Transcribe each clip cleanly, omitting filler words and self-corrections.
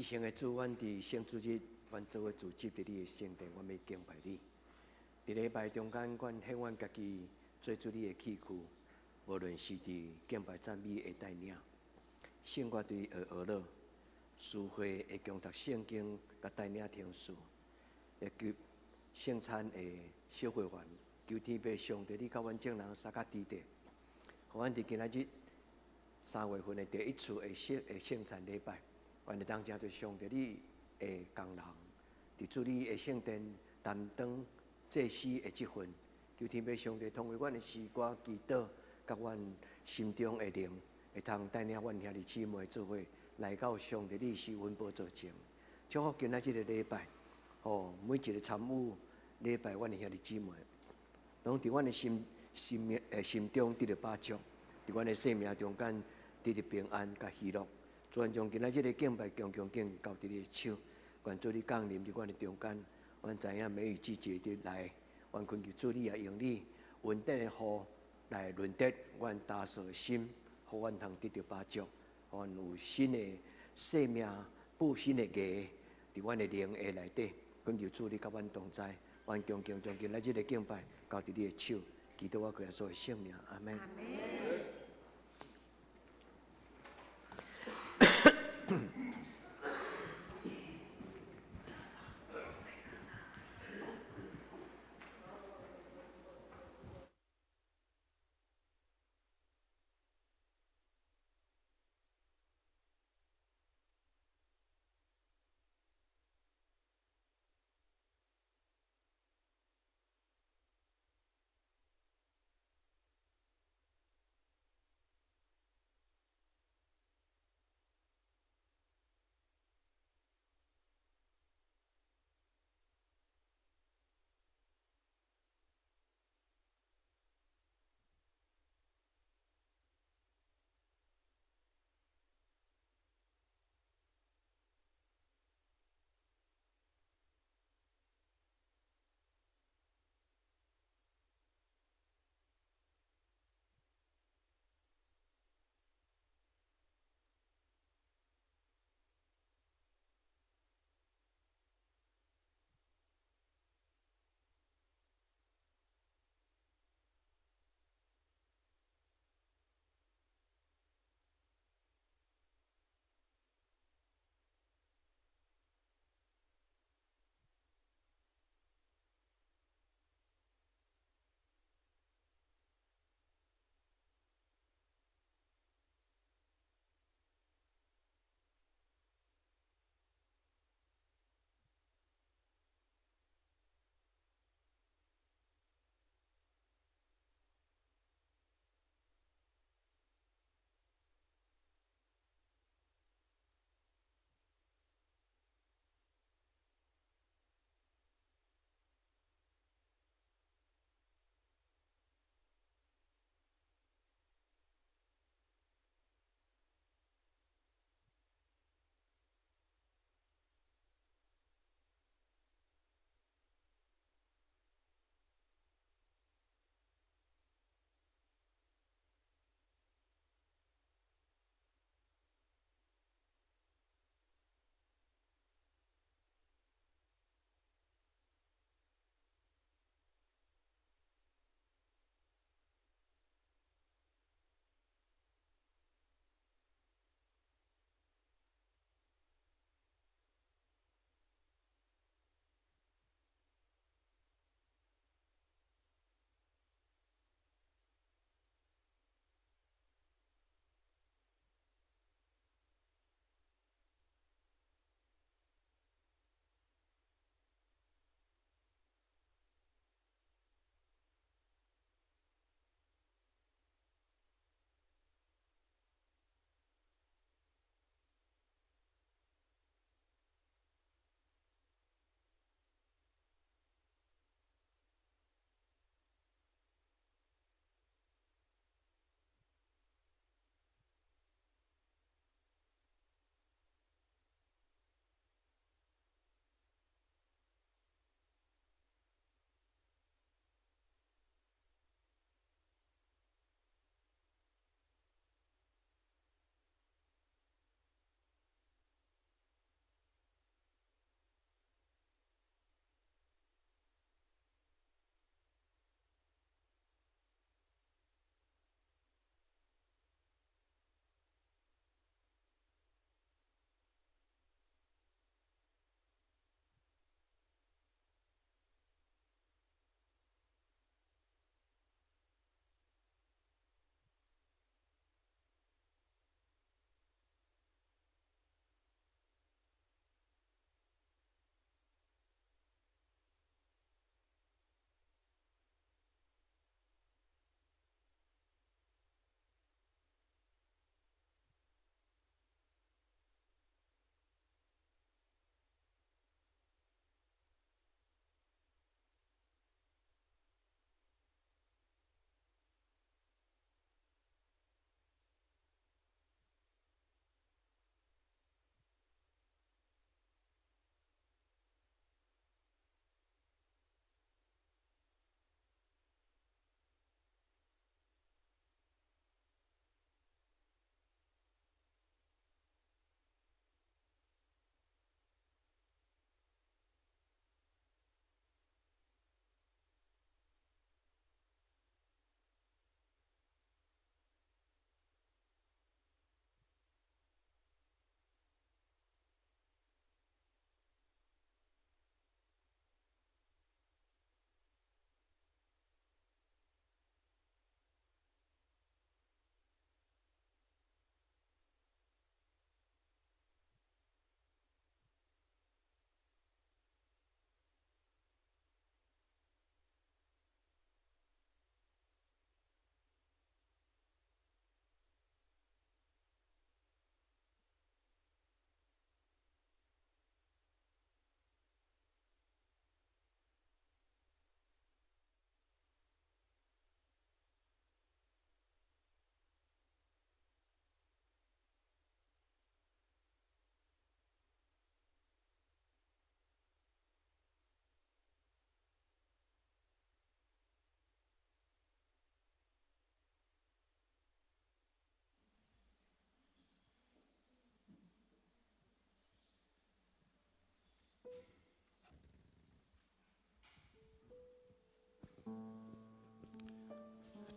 生的主，阮伫圣主日，阮做伙组织伫你的圣殿，阮要敬拜你。伫礼拜中间，阮向阮家己做出你的器具，无论是伫敬拜赞美的带领，圣乐队的学乐，聚会会共读圣经，甲带领听书，会及圣餐的小会员，求天父上帝，你甲阮众人相甲支持，互阮伫今仔日3月份的第一次的圣餐礼拜。阮会当正做上帝你的工人，伫主你的圣殿担当祭司的职分，求天父上帝通过阮的诗歌、祈祷，甲阮心中的灵，会通带领阮兄弟姊妹做伙来到上帝你施恩宝座前，祝福今仔日的礼拜，每一个参与礼拜阮的兄弟姊妹，拢伫阮的心中得到把助，伫阮的生命中间得到平安甲喜乐。主愿将今仔日的敬拜强交伫你的手，愿主你降临伫阮的中间。阮知影梅雨季节的来，愿恳求主你也用你稳定的雨来润泽阮打扫的心，互阮通得到把助，互阮有新的生命、补新的芽伫阮的灵的内底。恳求主你甲阮同在，愿强将今仔日的敬拜交伫你的手，祈祷我耶稣的圣名，阿门。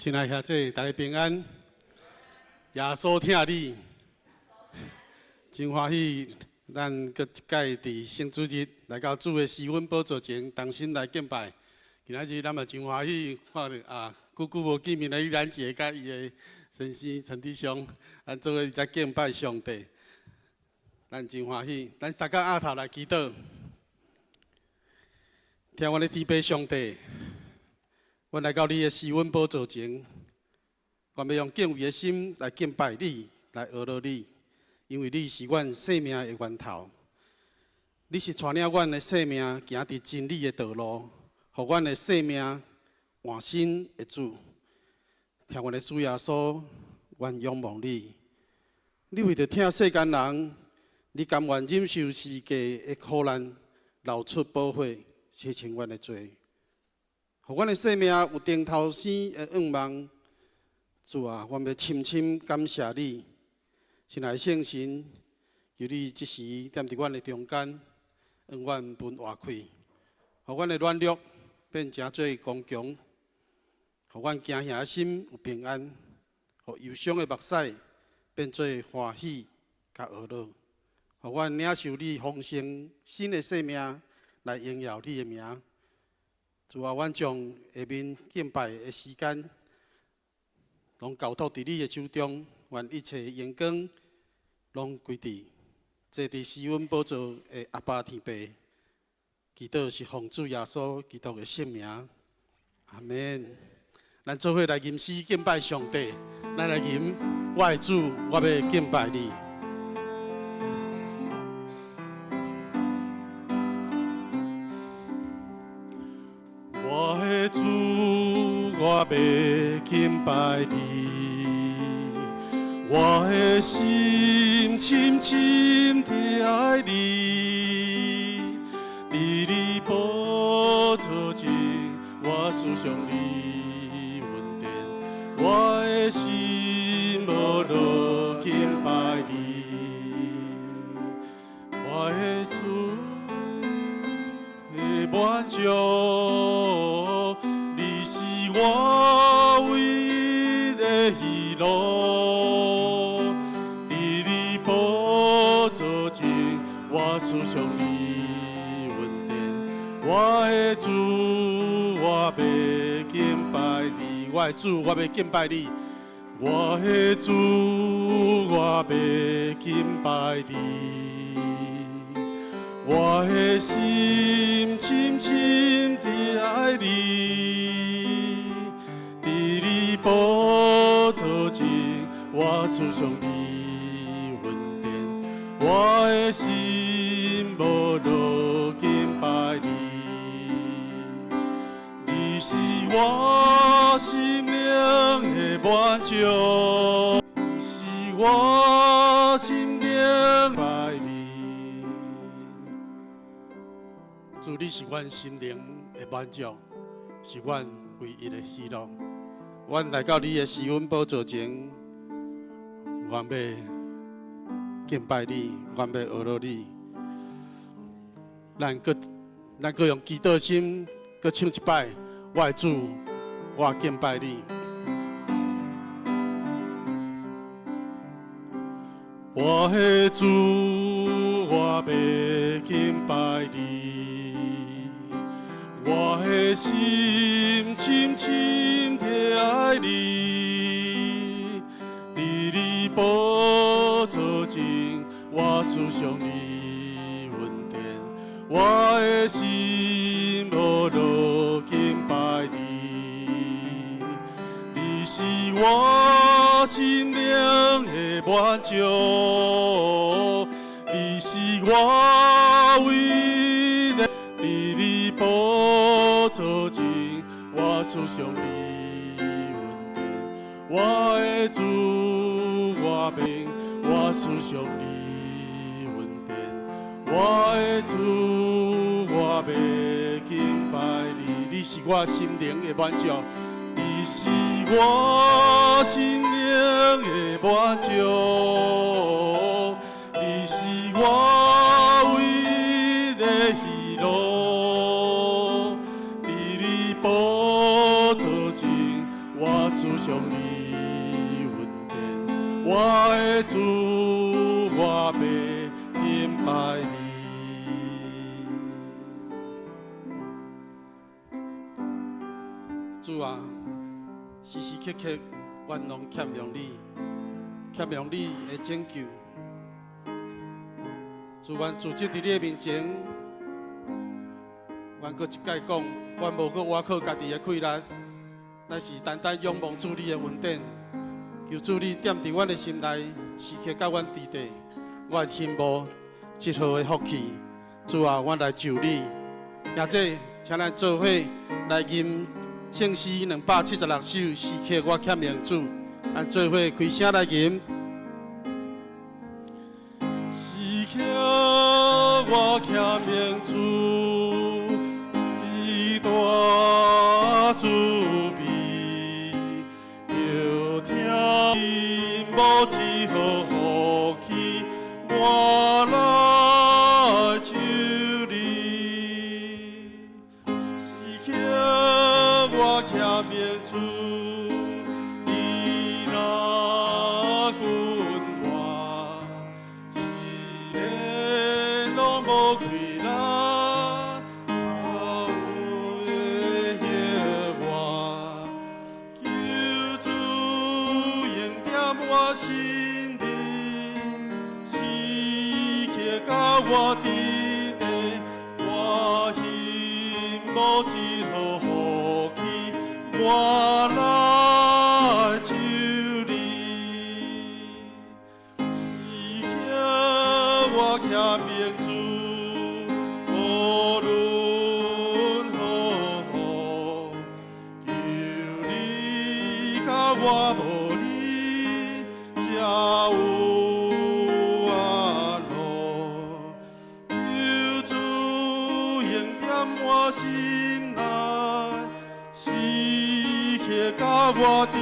亲爱兄弟，大家平安。耶稣听你，真欢喜，咱搁一届伫圣主日来到主的施恩宝座前，同心来敬拜。今仔日咱嘛真欢喜，看到久久无见面的咱姐甲伊的先生陈弟兄，咱做伙在敬拜上帝，咱真欢喜。咱三角额头来祈祷，听阮的天父上帝。 阮来到你的施恩宝座前，我要用敬畏的心来敬拜你，来学乐你，因为你是阮生命的源头。你是带领阮的生命行伫真理的道路，互阮的生命换新的主。听阮的主耶稣，愿仰望你。你为着听世间人，你甘愿忍受世界的苦难，流出宝血，洗清阮的罪。 互阮的生命有顶头生的愿望，主啊，我要深深感谢你，亲爱的圣神，求你即时踮伫阮的中间，让阮分活开，互阮的软弱变成做刚强，互阮惊吓的心有平安，互忧伤的目屎变做欢喜甲娱乐，互阮领受你丰盛新的生命来荣耀你的名。 主啊，阮将下面敬拜的时间，拢交托伫你的手中，愿一切荣光拢归伫坐伫施恩宝座的阿爸天父。祈祷是奉主耶稣基督的圣名，阿门。咱做伙来吟诗敬拜上帝，咱来吟我的主，我要敬拜你。 我的主，我要敬拜你，我的心深深地爱你。伫你宝座前，我思想你恩典，我的心无落敬拜你，我的主。 满足，你是我唯一的喜乐。伫你宝座前，我思想你恩典。我的主，我要敬拜你。我的主，我要敬拜你。我的主，我要敬拜你。 我的心深深地爱你，伫你宝座前，我思想你恩典，我的心无落敬拜你。你是我心灵的满足，你是我心灵拜你。 主，你是阮心灵的满足，是阮唯一的喜乐。阮来到你的施恩宝座前，愿要敬拜你，愿要学乐你。咱搁用祈祷心，搁唱一摆。我的主，我敬拜你。我的主，我要敬拜你。 我的心深深地爱你，伫你宝座前，我思想你恩典，我的心无落敬拜你。你是我心灵的满足，你是我唯一的。 伫你宝座前，我思想你恩典。我的主，我命，我思想你恩典。我的主，我要敬拜你。你是我心灵的满足，你是我心灵的满足，你是我唯一的喜乐。伫你宝座前，我思上你稳定，我的主，我要敬拜你。主啊，时时刻刻，愿拢欠用你，欠用你的拯救。主，愿自责伫你的面前，愿搁一届讲，愿无搁倚靠家己的气力，乃是单单仰望主你的恩典。求主你踮伫阮的心内，时刻甲阮伫地，我羡慕这好的福气。主啊，我来就你，也这，请咱做伙来吟圣诗276首，时刻我欠命主，咱做伙开声来吟。时刻我欠命主，一大慈悲，要听因无一好福气，我来求你。时刻我欠命主，你若阮我，一日拢无亏力，我的我，求主应点我心灵，时刻甲我伫地，我心无一好福气，我来求你。时刻我欠命主，无论何何，求你甲我无你，才有安乐。求主应点我心内，时刻甲我伫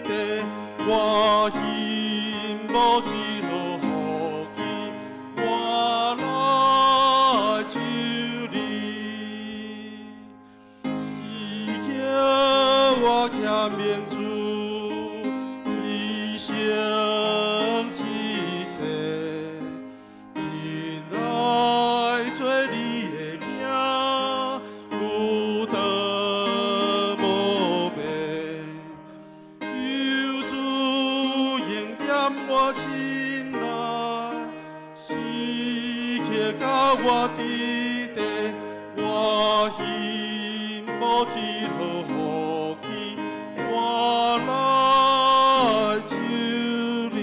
地，我心无一好福气，我来求你。时刻我欠命主，一生一世，真爱做你的囝，孤单无边。求主应点我心内，时刻甲我伫地，我心无一好福气，我来求你。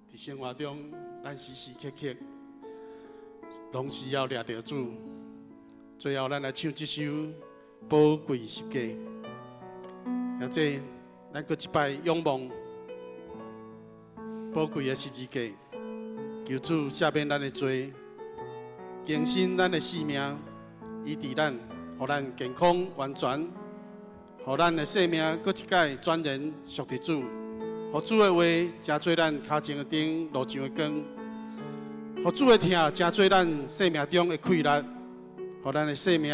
在生活中，咱时时刻刻拢是要抓着主。最后，咱来唱这首《宝贵十架》，也这咱搁一摆仰望宝贵的十字架，求主赦免咱的罪，更新咱的生命，医治咱，互咱健康完全，互咱的生命搁一届转人属于主，互主的话真做咱脚前的灯，路上的光，互主的听真做咱生命中的气力。互咱的生命，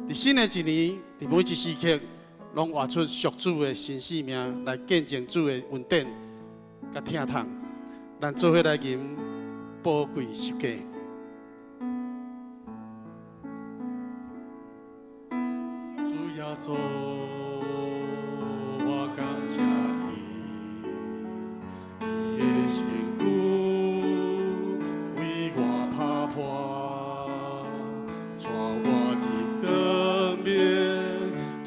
伫新的一年，伫每一时刻，拢活出属主的新生命，来见证主的恩典，甲疼痛。咱做伙来吟宝贵十架。主耶稣，我感谢你，你的身躯为我打破。带我入光明，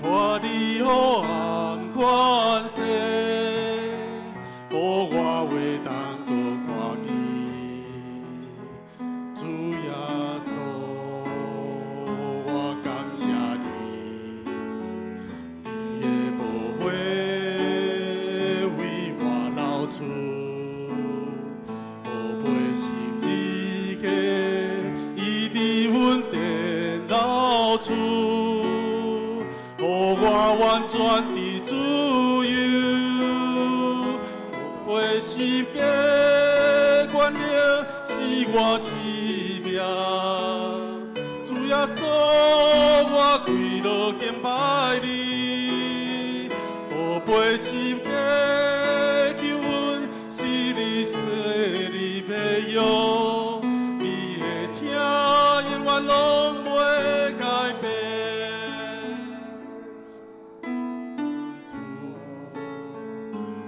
带你予暗款世，予我为当搁看见。主耶稣，我感谢你，你的宝血为我流出，宝贝十字架，伊伫阮地。流出，予我完全的自由。为十架原谅是我生命，主耶稣，我跪落敬拜你，宝贝心家求阮是你说你要用，你的听永远拢袂改变。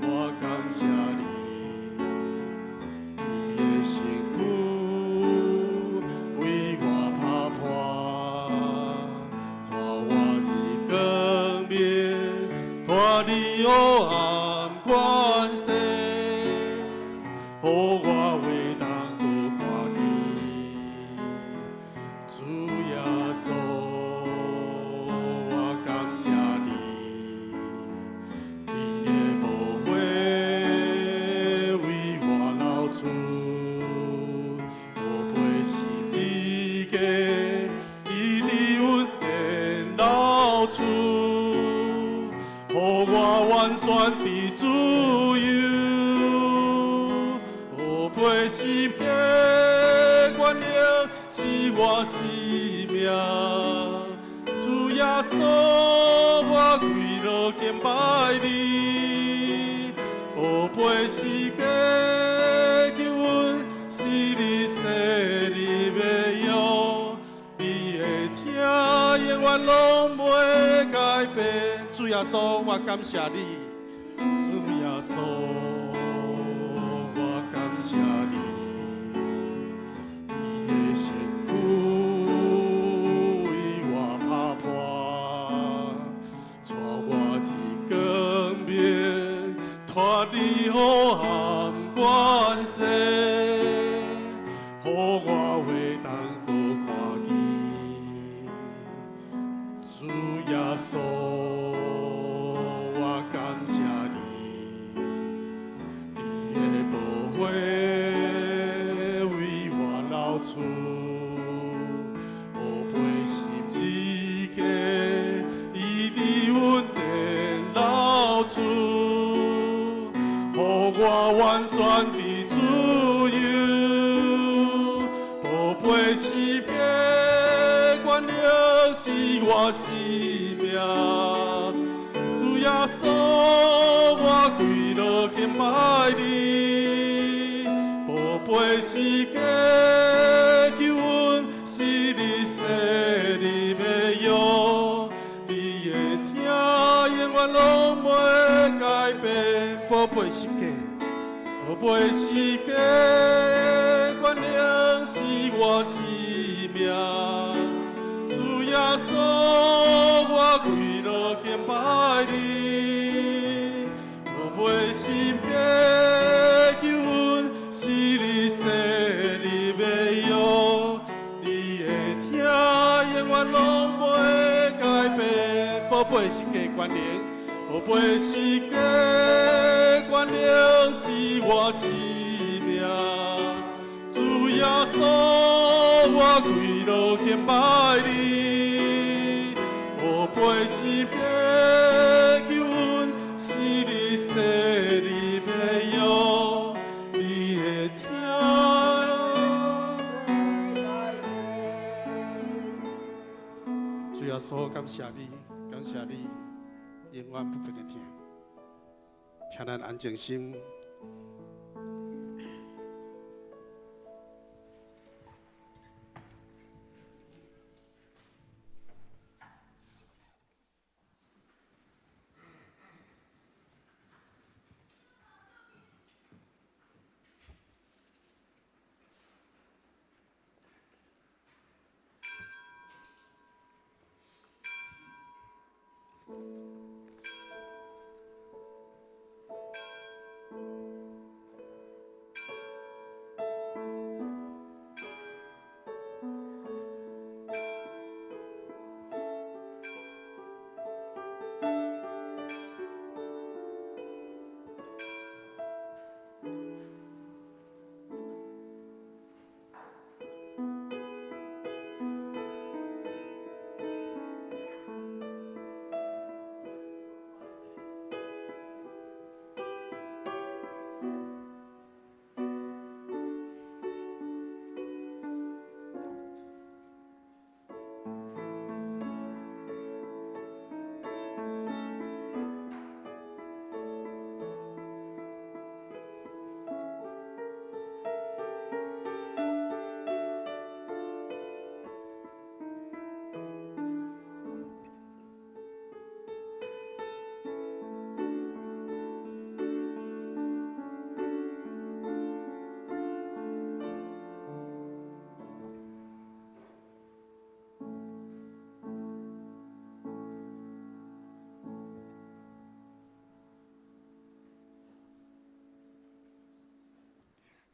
我感谢你，你的辛苦为我打破，带我日光明，带你黑暗关系，予我为当搁看见主耶稣，我感谢你，你的宝血为我流出，无配十字架，伊伫阮殿流出，予我完全的自由，无配十架原谅是我生命。主耶稣，我跪落敬拜你，宝贝是假，求阮是你说你要用，你的听永远拢袂改变。主耶稣，我感谢你，主耶稣，我感谢你。你的辛苦为我打破，带我日光明，脱离黑暗关系，予我为当搁看见主耶稣，我感谢你，你的宝血为我流出，无配十字架，伊伫阮殿流出，予我完全的自由，宝贝是假，原谅是我生命。主耶稣，我跪落敬拜你，宝贝是假，求阮是你说你要用，你的听永远拢袂改变。宝贝是假，宝贝是假，原谅是我生命。主耶稣，我跪落敬拜你，宝贝是假，求阮是你说你要用，你的听永远拢袂改变。宝贝是假原谅，宝贝是假原谅是我生命。主耶稣，我跪落敬拜你，宝贝是假，求阮是你说你要用，你的听。主耶稣，感谢你，感谢你，永远不变的听。请咱安静心。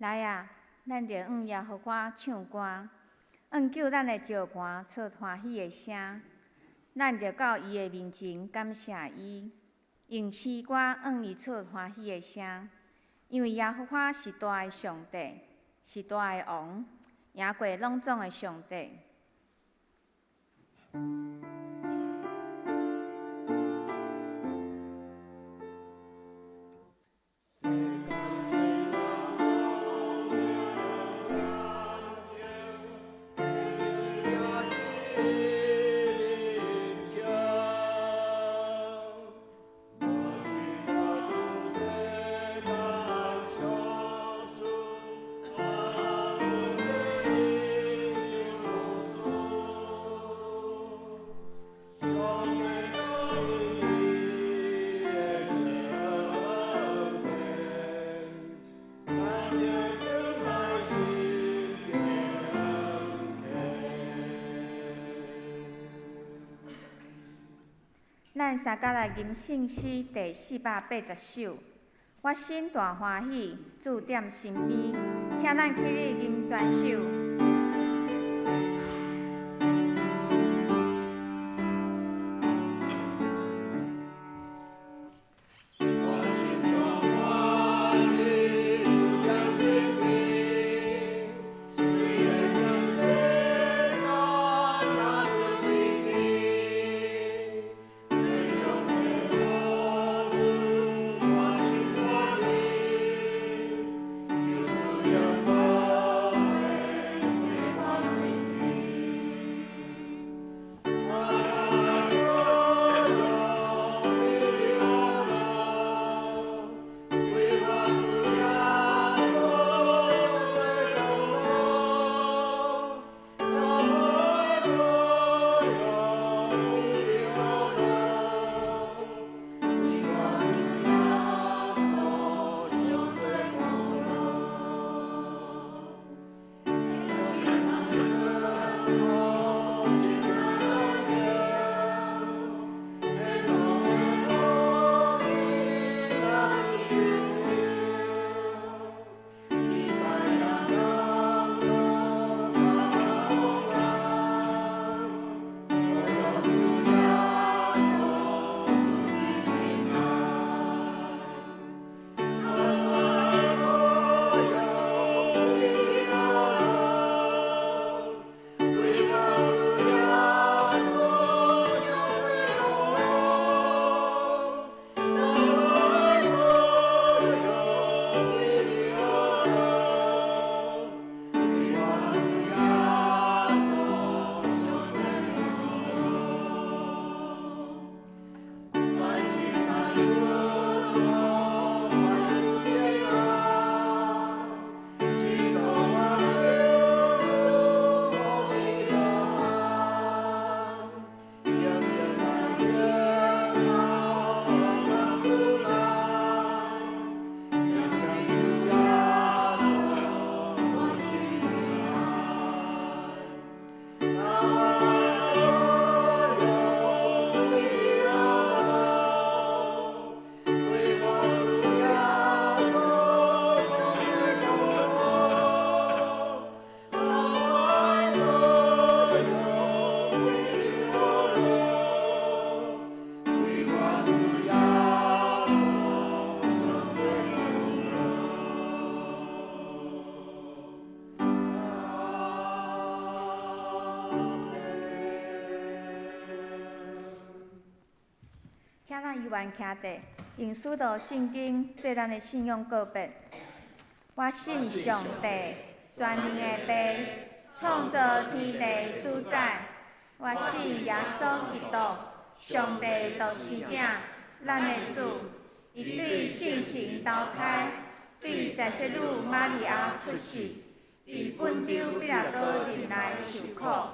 来啊，咱着向耶和华唱歌，叫咱的石盘出欢喜的声。咱着到伊的面前感谢伊，用诗歌伊出欢喜的声。因为耶和华是大的上帝，是大的王，赢过拢总的上帝。咱三甲来吟圣诗第480首。我心大欢喜，主踮身边，请咱起立吟全首。请咱犹原徛地，用使徒圣经做咱的信仰告别。我信上帝，全能的父，创造天地主宰。我信耶稣基督，上帝独生囝，咱的主。伊对圣神投胎，对在世女玛利亚出世，伫本丢比拉多任内受苦，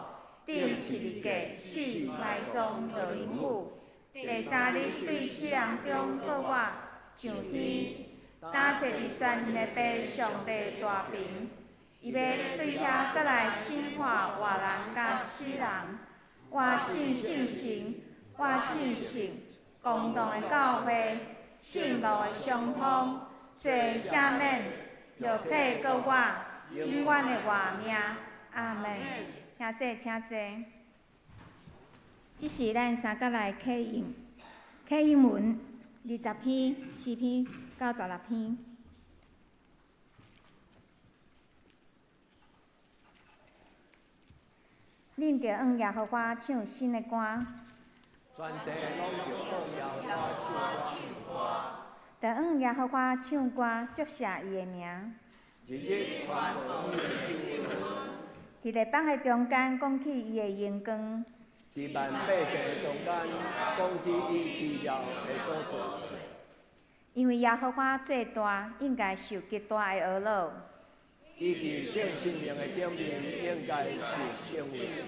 顶十字架死埋葬落阴府。第3日对死人中复活上天，担坐伫全能的父上帝大屏，伊要对遐搁来审判活人甲死人。我信圣神，我信神，公道的教会，信路的相通，做赦免，肉体搁我永远的活命。阿门。请坐，请坐。这是咱三角内启应文20篇、4篇、96篇。恁着向耶和华唱新的歌，全地拢着向耶和华唱歌，着向耶和华唱歌，祝谢伊的名。日日传播伊的救恩，伫列邦的中间讲起伊的荣光，伫万百姓的中间讲起伊治疗的所做。因为耶和华最大，应该受极大的懊恼。伊伫正生命的顶面应该受敬畏。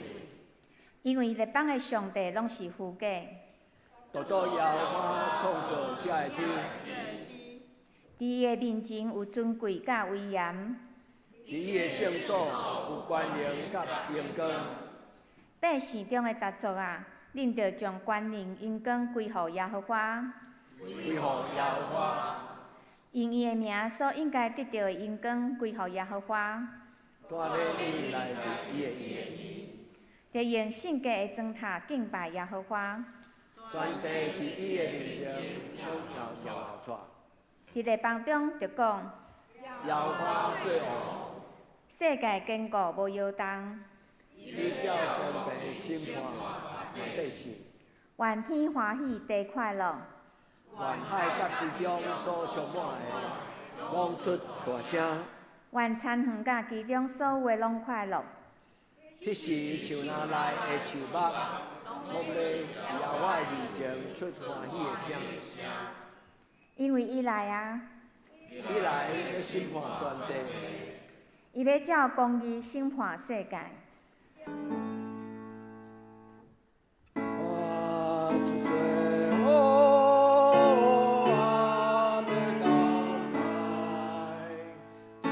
因为列邦的上帝拢是虚假，独独耶和华创造这个天，伫伊的面前有尊贵甲威严，伫伊的圣所有权能甲荣光。百姓中的达族啊，恁着将权能、荣光归乎耶和华，归乎耶和华，因伊的名所应该得到的荣光归乎耶和华。带领伊来自伊的意。着用圣洁的砖塔敬拜耶和华，全地伫伊的面前拢要耶和华。伫列邦中着讲，耶和华最王，世界坚固无摇动，你照公平审判万百姓，愿天欢喜地快乐，愿海甲其中所充满的，拢出大声。愿田园甲其中所有的拢快乐。迄时树林内的树木，拢要伫耶和华的面前出欢喜的声。因为伊来啊，伊来要审判全地，伊要照公义审判世界。我主最后还没到来，主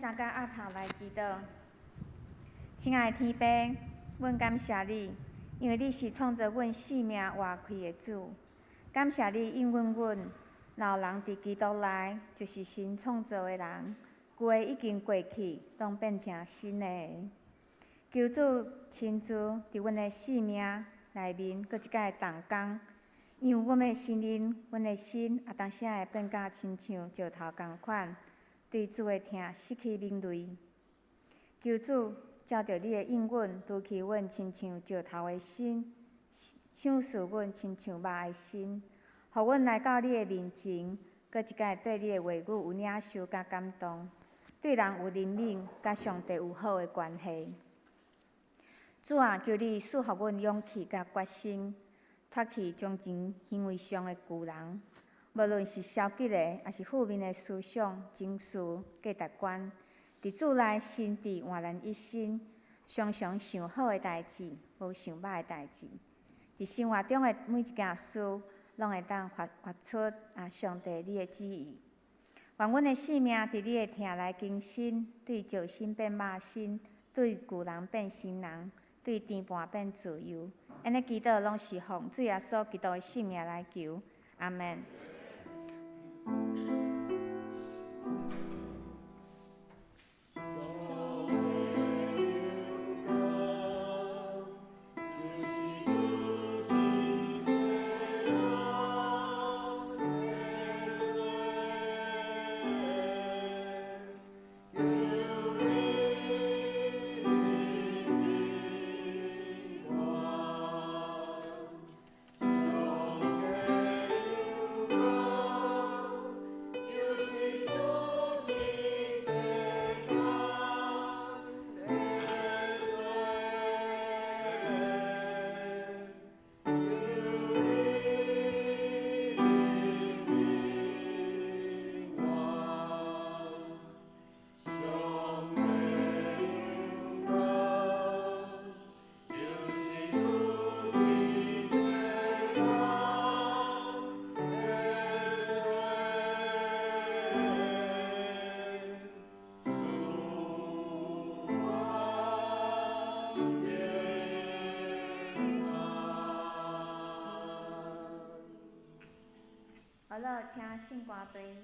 三甲额头来祈祷。亲爱的天父，阮感谢你，因为你是创造阮生命活开的主。感谢你应允阮，老人伫基督内就是新创造的人，旧的已经过去，拢变成新的。求主亲自伫阮的生命内面，搁一摆动工，因为阮的心灵、阮的心也当时会变甲亲像石头共款，对主的听失去敏锐。求主照着你的应允，除去阮亲像石头的心，赏赐阮亲像肉的心，互阮来到你的面前，搁一摆对你的话语有领受甲感动，对人有怜悯，甲上帝有好的关系。主啊，求你赐予阮勇气甲决心，脱去从前行为上的旧人，无论是消极的，还是负面的思想、情绪、价值观，伫主内心智焕然一新，常常想好的代志，无想歹的代志。伫生活中的每一件事，拢会当发出上帝你的旨意。愿阮的生命伫你的听来更新，对石心变肉心，对旧人变新人。对天盘变自由，安尼祈祷拢是奉主耶稣基督的圣名来求，阿门。好了，请圣歌队。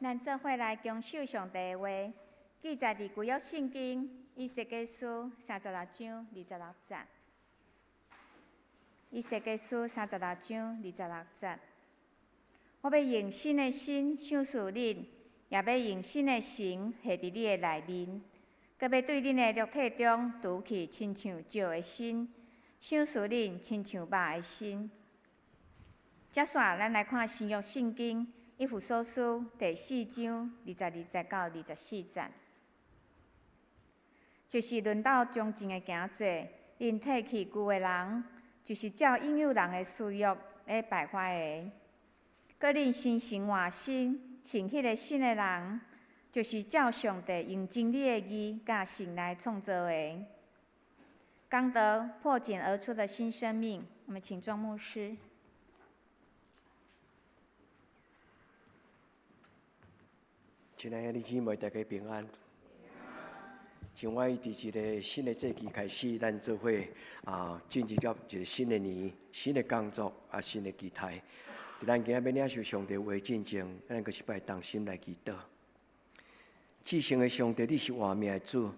咱做伙来恭守上帝的话，记载伫旧约圣经以西结书36章26节。以西结书36章26节。我要用新的心赏赐恁，也要用新的神下伫你的内面，搁要对恁的肉体中除去亲像石的心，赏赐恁亲像肉的心。接续，咱来看新约圣经以弗所书第4章22到24节，就是论到忠贞的行做，恁褪去旧的人，就是照引诱人的私欲来败坏的；搁恁新生换新，穿迄个新的人，就是照上帝用真理的义甲神来创造的。刚得破茧而出的新生命，我们请庄牧师。亲爱的弟兄姊妹，大家平安。请我伫一个新的节期开始，咱做伙进入到一个新的年、新的工作新的期待。伫咱今仔要领受上帝话进前，咱阁是摆动心来祈祷。至圣的上帝，你是活命的主，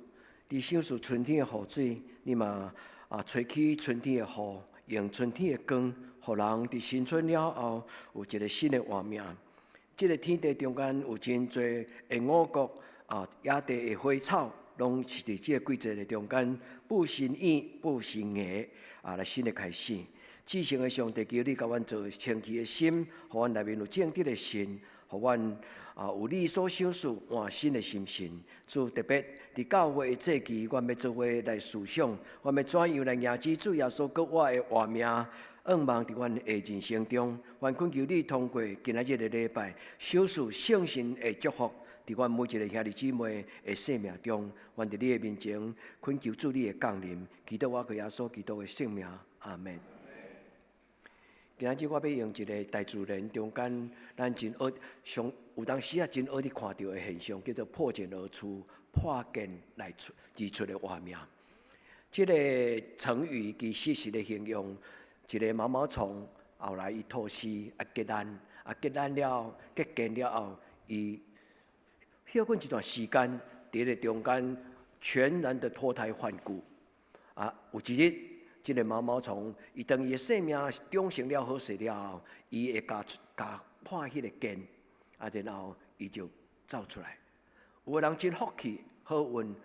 你赏赐春天的雨水，你嘛吹起春天的雨，用春天的光，互人伫新春了后有一个新的活命。这个天地中间有真侪的五谷野地的花草，拢是伫这个季节的中间布新意、布新芽来新的开始。至圣的上帝，求你甲阮做清气的心，互阮内面有正直的心，互阮有你所赏赐换新的心神。主特别伫教会的节期，阮要做伙来思想，阮要怎样来迎接主耶稣搁我的活命。仰望伫阮的人生中，愿恳求你通过今仔日的礼拜，赏赐圣神的祝福，伫阮每一个兄弟姊妹的生命中，愿伫你的面前恳求主你的降临，祈祷我个耶稣基督的圣名，阿门。今仔日我要用一个大自然中间，咱真上有当时真真你看到的现象，叫做破茧而出、破茧而出的画面。这个成语其实是咧形容一个毛毛虫，后来伊吐丝结蛹，结蛹了，结茧了后，伊休困一段时间，伫咧中间全然的脱胎换骨。有一日，这个毛毛虫，伊当伊的生命长成了好势了后，伊会加破迄个茧，然后伊就走出来。有个人真福气，好运。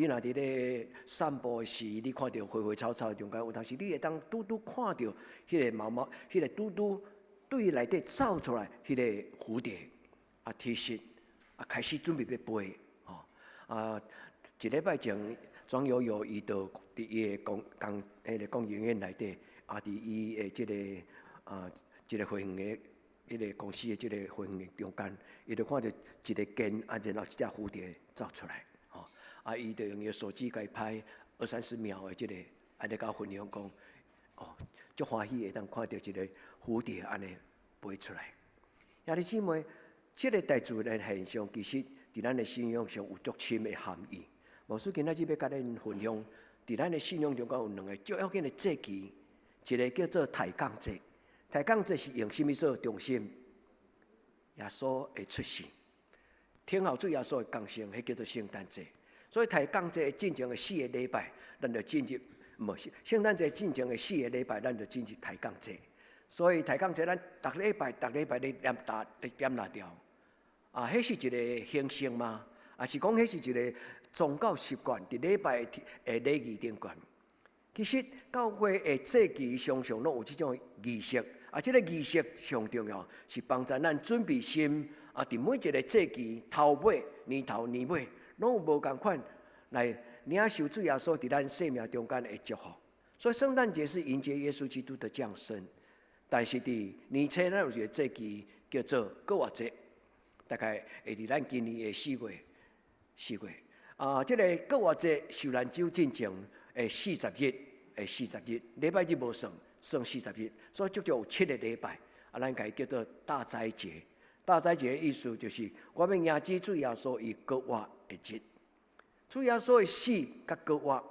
你若伫咧散步时，你看到花花草草中间，有当时你会当拄看到迄个毛毛，迄个拄对内底走出来迄个蝴蝶，其实开始准备要飞，一礼拜前，庄悠悠伊就伫伊的公园内底，伫伊的即个飞行的迄个公司的即个飞行的中间，伊就看到一个茧，然后一只蝴蝶走出来。伊就用伊手机甲伊拍20-30秒的即个，甲分享讲，足欢喜会当看到一个蝴蝶安尼飞出来。兄弟姊妹，即个大自然现象，其实伫咱的信仰上有足深的含义。牧师今仔日要甲咱分享，伫咱的信仰中间有两个足要紧的节期，一个叫做抬杠节。抬杠节是用什么做中心？耶稣的出世，天后主耶稣的降生，迄叫做圣诞节。所以抬杠节进前的4个礼拜，咱就进入圣诞节进前的4个礼拜，咱就进入抬杠节。所以抬杠节，咱逐礼拜咧念哪条？迄是一个形式吗？是讲迄是一个宗教习惯，伫礼拜的礼仪顶悬。其实教会的节期常常拢有即种仪式，即个仪式上重要是帮助咱准备心，伫每一个节期头尾年头年尾。拢有无共款来领受主耶稣伫咱生命中间的祝福，所以圣诞节是迎接耶稣基督的降生。但是伫年初咱有一个节期叫做国活节，大概会伫咱今年的4月。这个国活节受难周进前的40日，礼拜日无算40日，所以足足有7个礼拜。咱家叫做大斋节。大斋节的意思就是，我们迎接主耶稣伊国活的日。主耶稣的死甲国活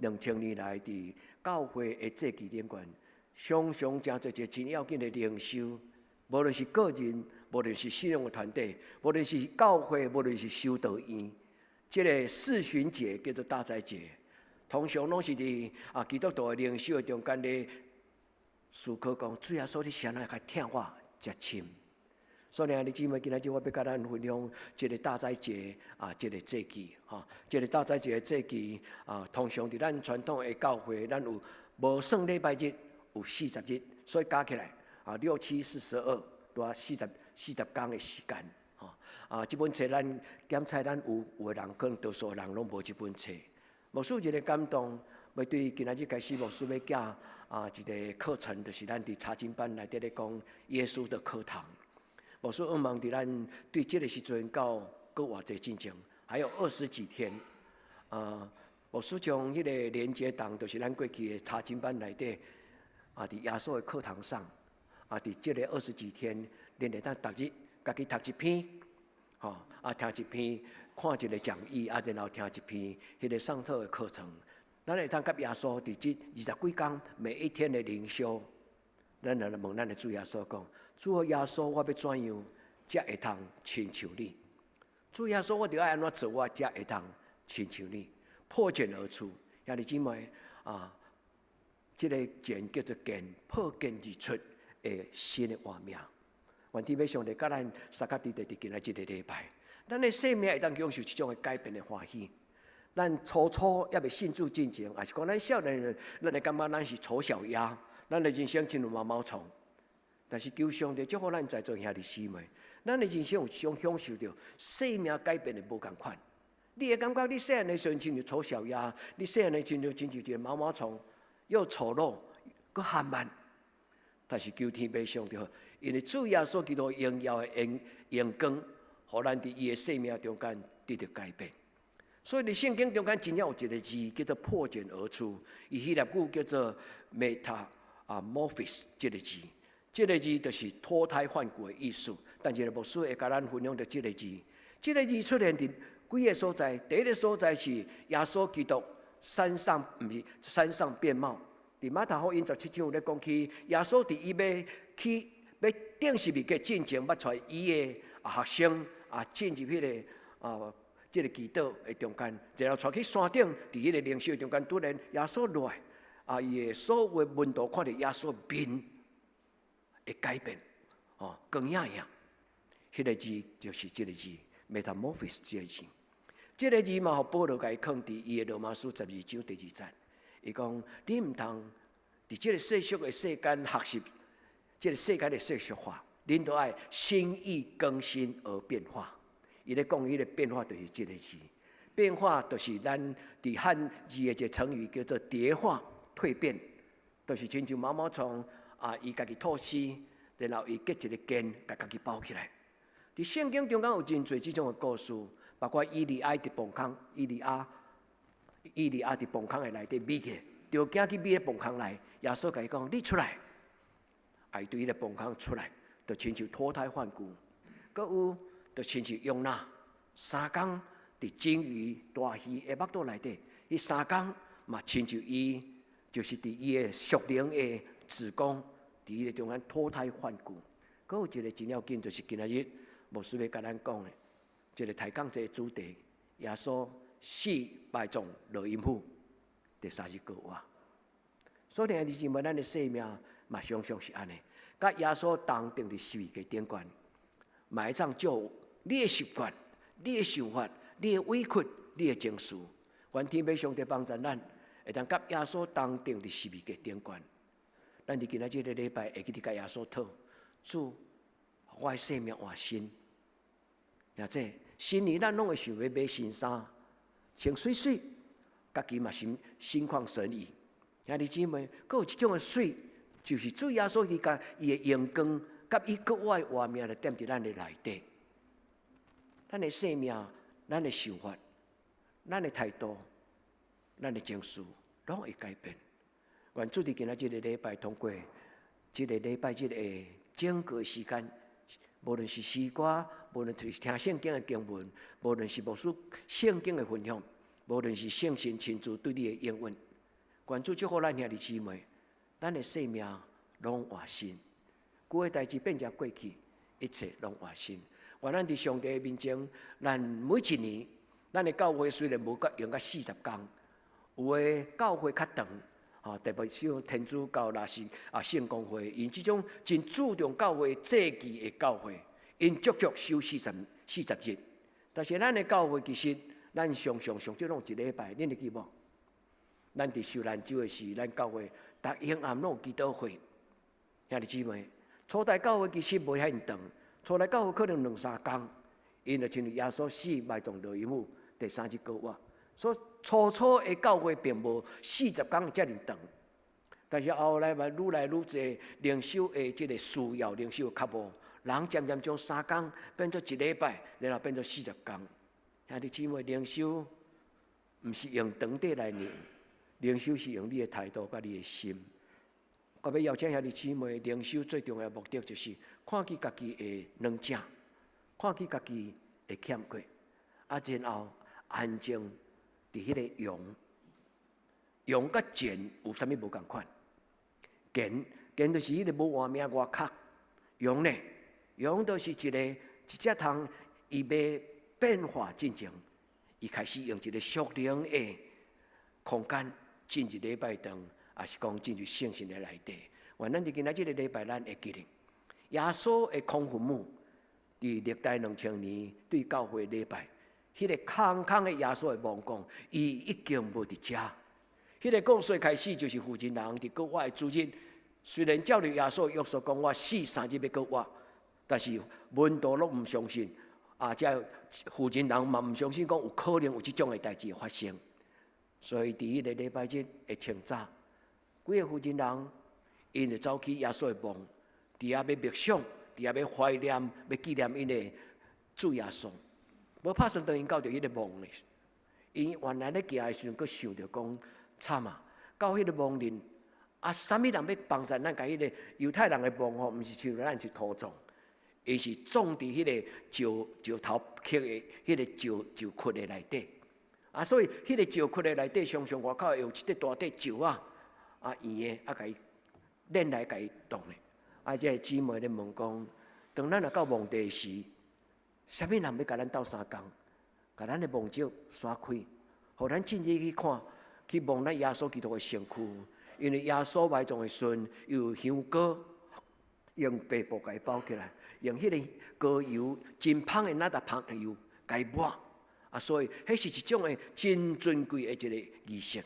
2000年来伫教会的节期顶悬，常常真侪真要紧的灵修，无论是个人，无论是信仰的团体，无论是教会，无论是修道院，这个四旬节叫做大斋节，通常拢是伫基督徒的灵修的中间咧思考讲，主耶稣你谁来较听我接亲？所以你姊妹，今仔日我要甲咱分享这个大斋节这个节期这个大斋节的节期通常伫咱传统的教会，咱有无算礼拜日有40日，所以加起来6、7、42，多40天的时间这本册咱检查咱有的人可能多数人拢无这本册。牧师一个感动，要对今仔日开始，牧师要教一个课程，就是咱伫查经班内底咧讲耶稣的课堂。牧师希望伫咱对这个时阵到搁偌济进程，还有20几天。牧师将迄个连接档，就是咱过去的查经班内底伫耶稣的课堂上伫这个20几天，恁会当逐日家己读一篇，听一篇，看一个讲义然后听一篇迄个上课的课程。咱会当甲耶稣伫这20几天每一天的灵修，咱来问咱的主耶稣讲。主耶稣，我要怎样才会通亲像你？主耶稣，我着爱安怎做，我才会通亲像你？破茧而出，兄弟姊妹这个茧叫做茧，破茧而出的新的画面。愿天父上帝甲咱萨卡地伫今仔日个礼拜，咱的生命会当享受这种的改变的欢喜。咱初也未信主进前，还是讲咱少年人，咱会感觉咱是丑小鸭，咱的人生进入毛毛虫。但是求上帝祝福咱在座兄弟姊妹，咱的人生有享受到生命改变的无共款。你会感觉你细汉的时候亲像丑小鸭，你细汉的亲像一个毛毛虫，又丑陋，搁含慢。但是求天父上帝，因为主耶稣基督荣耀的阳光，互咱伫伊的生命中间得到改变。所以伫圣经中间真正有一个字叫做破茧而出，伊希腊语叫做 metamorphosis 这个字。这个字就是脱胎换骨的意思，但是牧师会甲咱分享到这个字。这个字出现伫几个所在，第一个所在是耶稣基督山上，不是山上变貌。伫马太福音17章咧讲起，耶稣伫伊要定十字架进前，捌带伊的学生进入迄个这个祈祷的中间，然后带去山顶，伫迄个灵修中间，突然耶稣落来，伊的所有的门徒看到耶稣面会改变，光影影，迄个字就是这个字 ，metamorphosis 这个字。这个字嘛，互保罗甲伊放伫伊的罗马书12章第2节，伊讲你毋通伫这个世俗的世间学习，这个世间的世俗化，恁都爱心意更新而变化。伊咧讲，伊个变化就是这个字，变化就是咱伫汉字的一个成语叫做蝶化蜕变，就是亲像毛毛虫。伊家己吐丝，然后伊结一个根，甲家己包起来。伫圣经中间有真侪这种的故事，包括伊利亚伫崩坑，伊利亚伫崩坑的内底秘去，着惊去秘咧崩坑内。耶稣甲伊讲：“你出来！”伊对伊个崩坑出来，就亲像脱胎换骨。搁有，就亲像用那3工伫鲸鱼、大鱼的腹肚内底，伊3工嘛亲像伊，就是伫伊的属灵的。子宫伫伊个中间脱胎换骨，搁有一个真要紧，就是今仔日牧师要甲咱讲的，一个抬杠这个主题：耶稣死埋葬落阴府，第30个活。所以兄弟姊妹，咱的生命嘛常常是安尼，甲耶稣同定伫十字架顶悬，埋葬就你的习惯、你的想法、你的委屈、你的情绪，愿天父上帝帮助咱，会当甲耶稣同定伫十字架顶悬。咱伫今仔日个礼拜会去伫甲耶稣讨，主，我的生命换新。也即新年咱拢会想要买新衫，穿水水，家己嘛心旷神怡。兄弟姊妹，佫有一种的水，就是主耶稣伊甲伊的阳光，甲伊国外画面就踮伫咱的内底。咱的生命、咱的想法、咱的态度、咱的情绪，拢会改变。愿主伫今仔日个礼拜，通过这个礼拜的整个时间，无论是诗歌，无论是听圣经的经文，无论是牧师圣经的分享，无论是圣神亲自对你的应允，愿主祝福咱兄弟姊妹，咱的生命拢换新，旧的代志变成过去，一切拢换新。愿咱伫上帝的面前，咱每一年，咱的教会虽然无用到40天，有的教会较长，特别像天主教若是圣公会，因即种真注重教会祭祀的教会，因足足守40日。但是咱的教会其实，咱上少拢一礼拜，恁会记无？咱伫受难周的时，咱教会逐昏暗拢有祈祷会。兄弟姊妹，初代教会其实无遐长，初代教会可能2-3天，因就亲像耶稣死埋葬落阴府，第3日过活。所以初的教会并无40天遮尔长，但是后来嘛愈来愈侪灵修的即个需要，灵修较无，人渐渐从3天变做1礼拜，然后变做40天。兄弟姊妹，灵修毋是用长短来量，灵修是用你的态度甲你的心。我要邀请兄弟姊妹，灵修最重要的目的就是看见家己的软正，看见家己的欠缺，然后安静伫迄个用甲剑有啥物无共款？剑就是迄个无活命外壳，用就是一只通伊要变化进程，伊开始用一个属灵的空间进入礼拜堂。也是讲进入圣神的内底，愿咱伫今仔日个礼拜，咱会记得耶稣的空坟墓，伫历代2000年对教会礼拜，迄个空的耶稣的墓讲，伊已经无伫遮。迄个故事开始就是负责人伫过活的主日，虽然照着耶稣的约束讲我死3日要过活，但是门徒拢毋相信，这负责人嘛毋相信讲有可能有即种的代志发生，所以伫迄个礼拜日的清早。几个负责人，因就走去耶稣的墓，伫遐要默想，伫遐要怀念、要纪念因的主耶稣。无拍算等因到着迄个墓呢，因原来咧行的时阵，佫想着讲惨啊！到迄个墓林，啥物人要帮咱？咱甲迄个犹太人的墓吼，毋是像咱是土葬，伊是葬伫迄个石头刻的迄个石窟的内底。所以迄个石窟的内底，常常外口有一块大块石圆的，甲伊捻来甲伊动的。这姊妹咧问讲，当咱若到墓地时，啥物人要甲咱斗相共？甲咱的墓石刷开，互咱进去去看，去望咱耶稣基督的身躯。因为耶稣埋葬的时阵，有香膏用白布甲伊包起来，用迄个膏油真芳的那搭芳的油甲伊抹。所以迄是一种的真尊贵的一个仪式。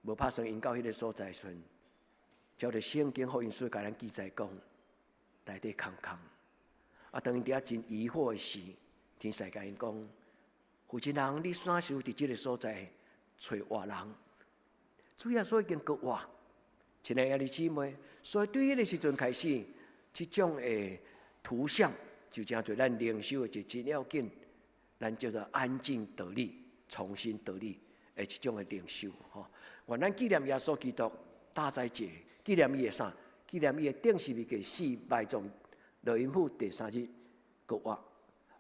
无拍算因到迄个所在时，照着圣经福音书甲咱记载讲，内底空空。当因伫遐真疑惑的时，天使甲因讲：负责人，你啥时候伫即个所在找活人？主耶稣已经过活，亲爱的姊妹，所以对迄个时阵开始，即种的图像就真做咱灵修的就真要紧，咱叫做安静得力，重新得力的一种的灵修吼。愿咱纪念耶稣基督大斋节，纪念伊的啥？纪念伊的顶十字架死埋葬落阴府第3日过活，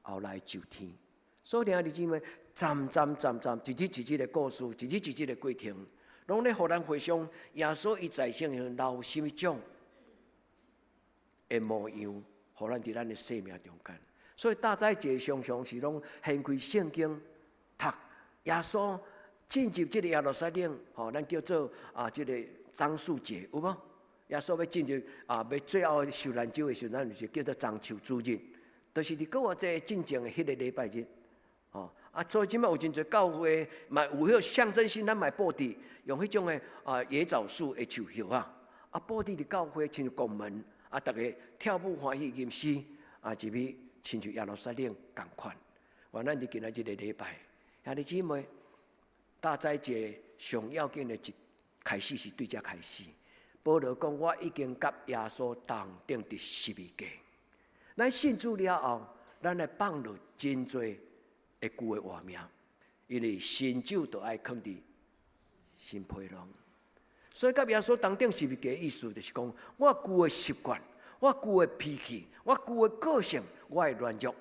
后来就天。所以兄弟姊妹，站，一日一日的故事，一日一日的过程，拢咧互咱回想耶稣伊在生时留什么种的模样，互咱伫咱的生命中间。所以大斋节常常是拢掀开圣经，读耶稣进入这个耶路撒冷，咱叫做这个樟树节，有无？耶稣要进入要最后受难周的时候，咱就是叫做樟树主日，就是伫过这进前的迄个礼拜日，所以即摆有真侪教会嘛有迄象征性，咱买布置，用迄种的野枣树的树叶布置伫教会亲像公门，大家跳舞欢喜吟诗，入去亲像耶路撒冷共款。愿咱伫今仔日个礼拜，兄弟姊妹，大斋节上要紧的一开始是对遮开始。保罗讲：“我已经甲耶稣同定伫十字架。”咱信主了后，咱来放落真多的旧的活命，因为新酒都爱放伫新皮囊。所以甲耶稣同定十字架的意思就是讲，我旧的习惯，我旧的脾气，我旧的个性，我的软弱。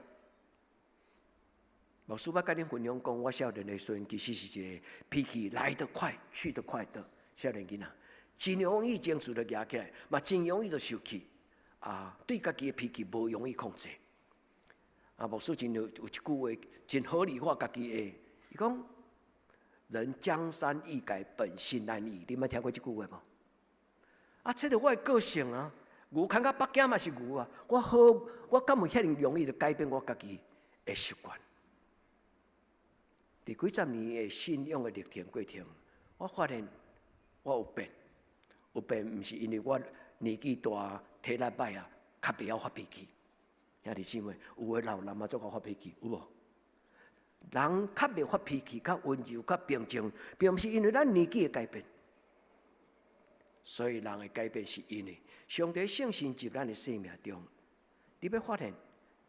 牧师捌甲恁分享讲，我少年的时阵其实是一个脾气来得快，去得快的少年囡仔。真容易情绪就压起来，嘛真容易就受气。对家己的脾气无容易控制。牧师真有一句话真合理化家己的，伊讲人江山易改，本性难移。你捌听过这句话无？这是我的个性啊。牛看到北京嘛是牛啊，我敢有遐容易就改变我家己的习惯？伫几十年的信仰的历程过程，我发现我有变，毋是因为我年纪大体力歹啊，较袂晓发脾气。兄弟姊妹，有的老人嘛，做较发脾气，有无？人较袂发脾气，较温柔，较平静，并毋是因为咱年纪的改变。所以人的改变是因为上帝圣神入咱的生命中，你要发现，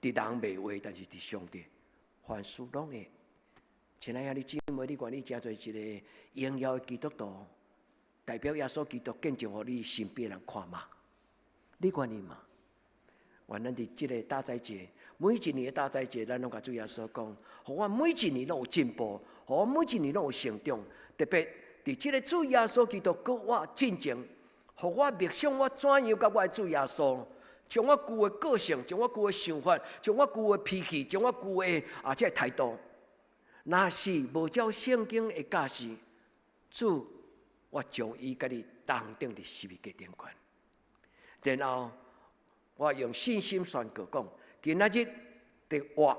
伫人袂话，但是伫上帝凡事拢会。亲爱兄弟姊妹，你愿意成做一个荣耀的基督徒，代表耶稣基督见证，互你身边人看嘛？你愿意吗？愿咱伫这个大斋节，每一年的大斋节，咱拢甲主耶稣讲，互我每一年拢有进步，互我每一年拢有成长，特别。伫这个主耶稣基督搁我进前，互我默想我怎样甲我的主耶稣，将我旧的个性，将我旧的想法，将我旧的脾气，将我旧的这态度，若是无照圣经的教示，主，我将伊甲你同定伫十字架顶悬。然后我用信心宣告讲，今仔日的活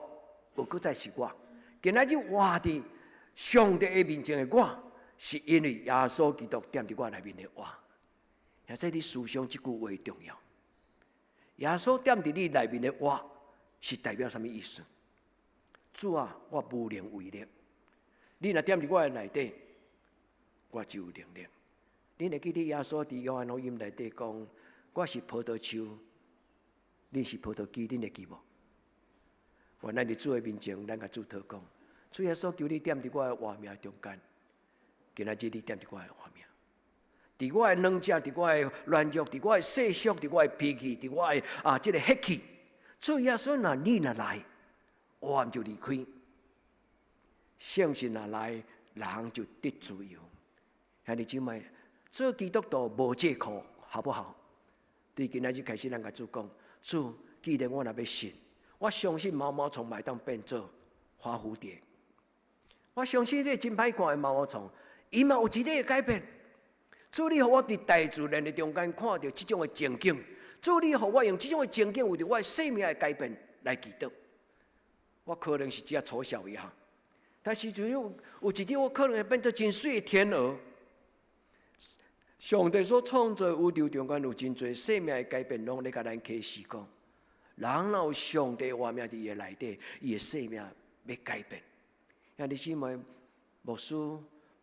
无搁再是我，今仔日活伫上帝的面前的我。是因为耶稣基督踮伫我内面的活，现在你思想这句话重要。耶稣踮伫你内面的活，是代表什么意思？主啊，我无能为力。你若踮伫我的内底，我就有能力。你会记得耶稣伫约翰福音内底讲，我是葡萄树，你是葡萄枝，你会记无？原来伫主的面前，咱甲主祷讲，主耶稣求你踮伫我的活命中间。今仔日你踮伫我的画面，伫我的软弱，伫我的软弱，伫我的世俗，伫我的脾气，伫我的这个血气。主耶稣若你若来，我就离开；圣神若来，人就得自由。兄弟姊妹，做基督徒无借口，好不好？对今仔日开始，咱甲主讲，主，既然我若要信，我相信毛毛虫嘛会当变做花蝴蝶，我相信这真歹看的毛毛虫。伊嘛有一日会改变。主，你互我伫大自然的中间看到这种的情景，主，你互我用这种的情景为着我的生命的改变来祈祷。我可能是只粗小一下，但是就有一日我可能会变做真水的天鹅。上帝所创造宇宙中间有真侪生命的改变，拢咧甲咱启示讲，人若有上帝画面伫伊的内底，伊的生命要改变。兄弟姊妹，牧师。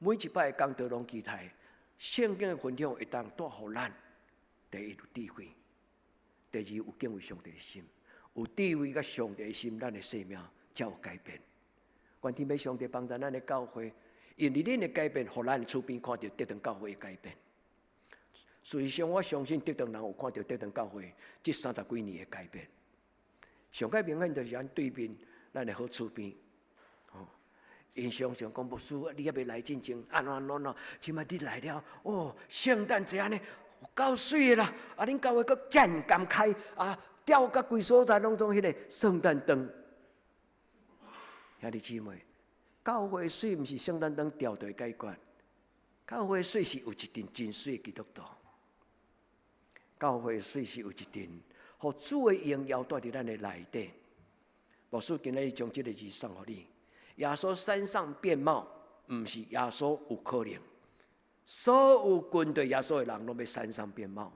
每一摆的讲道拢期待圣经的分享会当带予咱：第一有智慧，第二有敬畏上帝的心，有智慧甲上帝的心，咱的生命才有改变。愿天父上帝帮助咱的教会，因为恁的改变，互咱的厝边看到德堂教会的改变。事实上，我相信德堂人有看到德堂教会这30几年的改变。上界明显就是咱对面咱的好厝边。因常常讲牧师，你还未来进前，安怎？即摆你来了，哦，圣诞节安尼有够水的啦！恁教会阁渐渐开，吊甲规所在拢种迄个圣诞灯。兄弟姊妹，教会水毋是圣诞灯吊就会解决，教会水是有一阵真水的基督徒，教会水是有一阵，互主的荣耀带伫咱的内底。牧师今日将这个字送互你。耶稣山上变貌，毋是耶稣有可能。所有跟对耶稣的人，拢要山上变貌，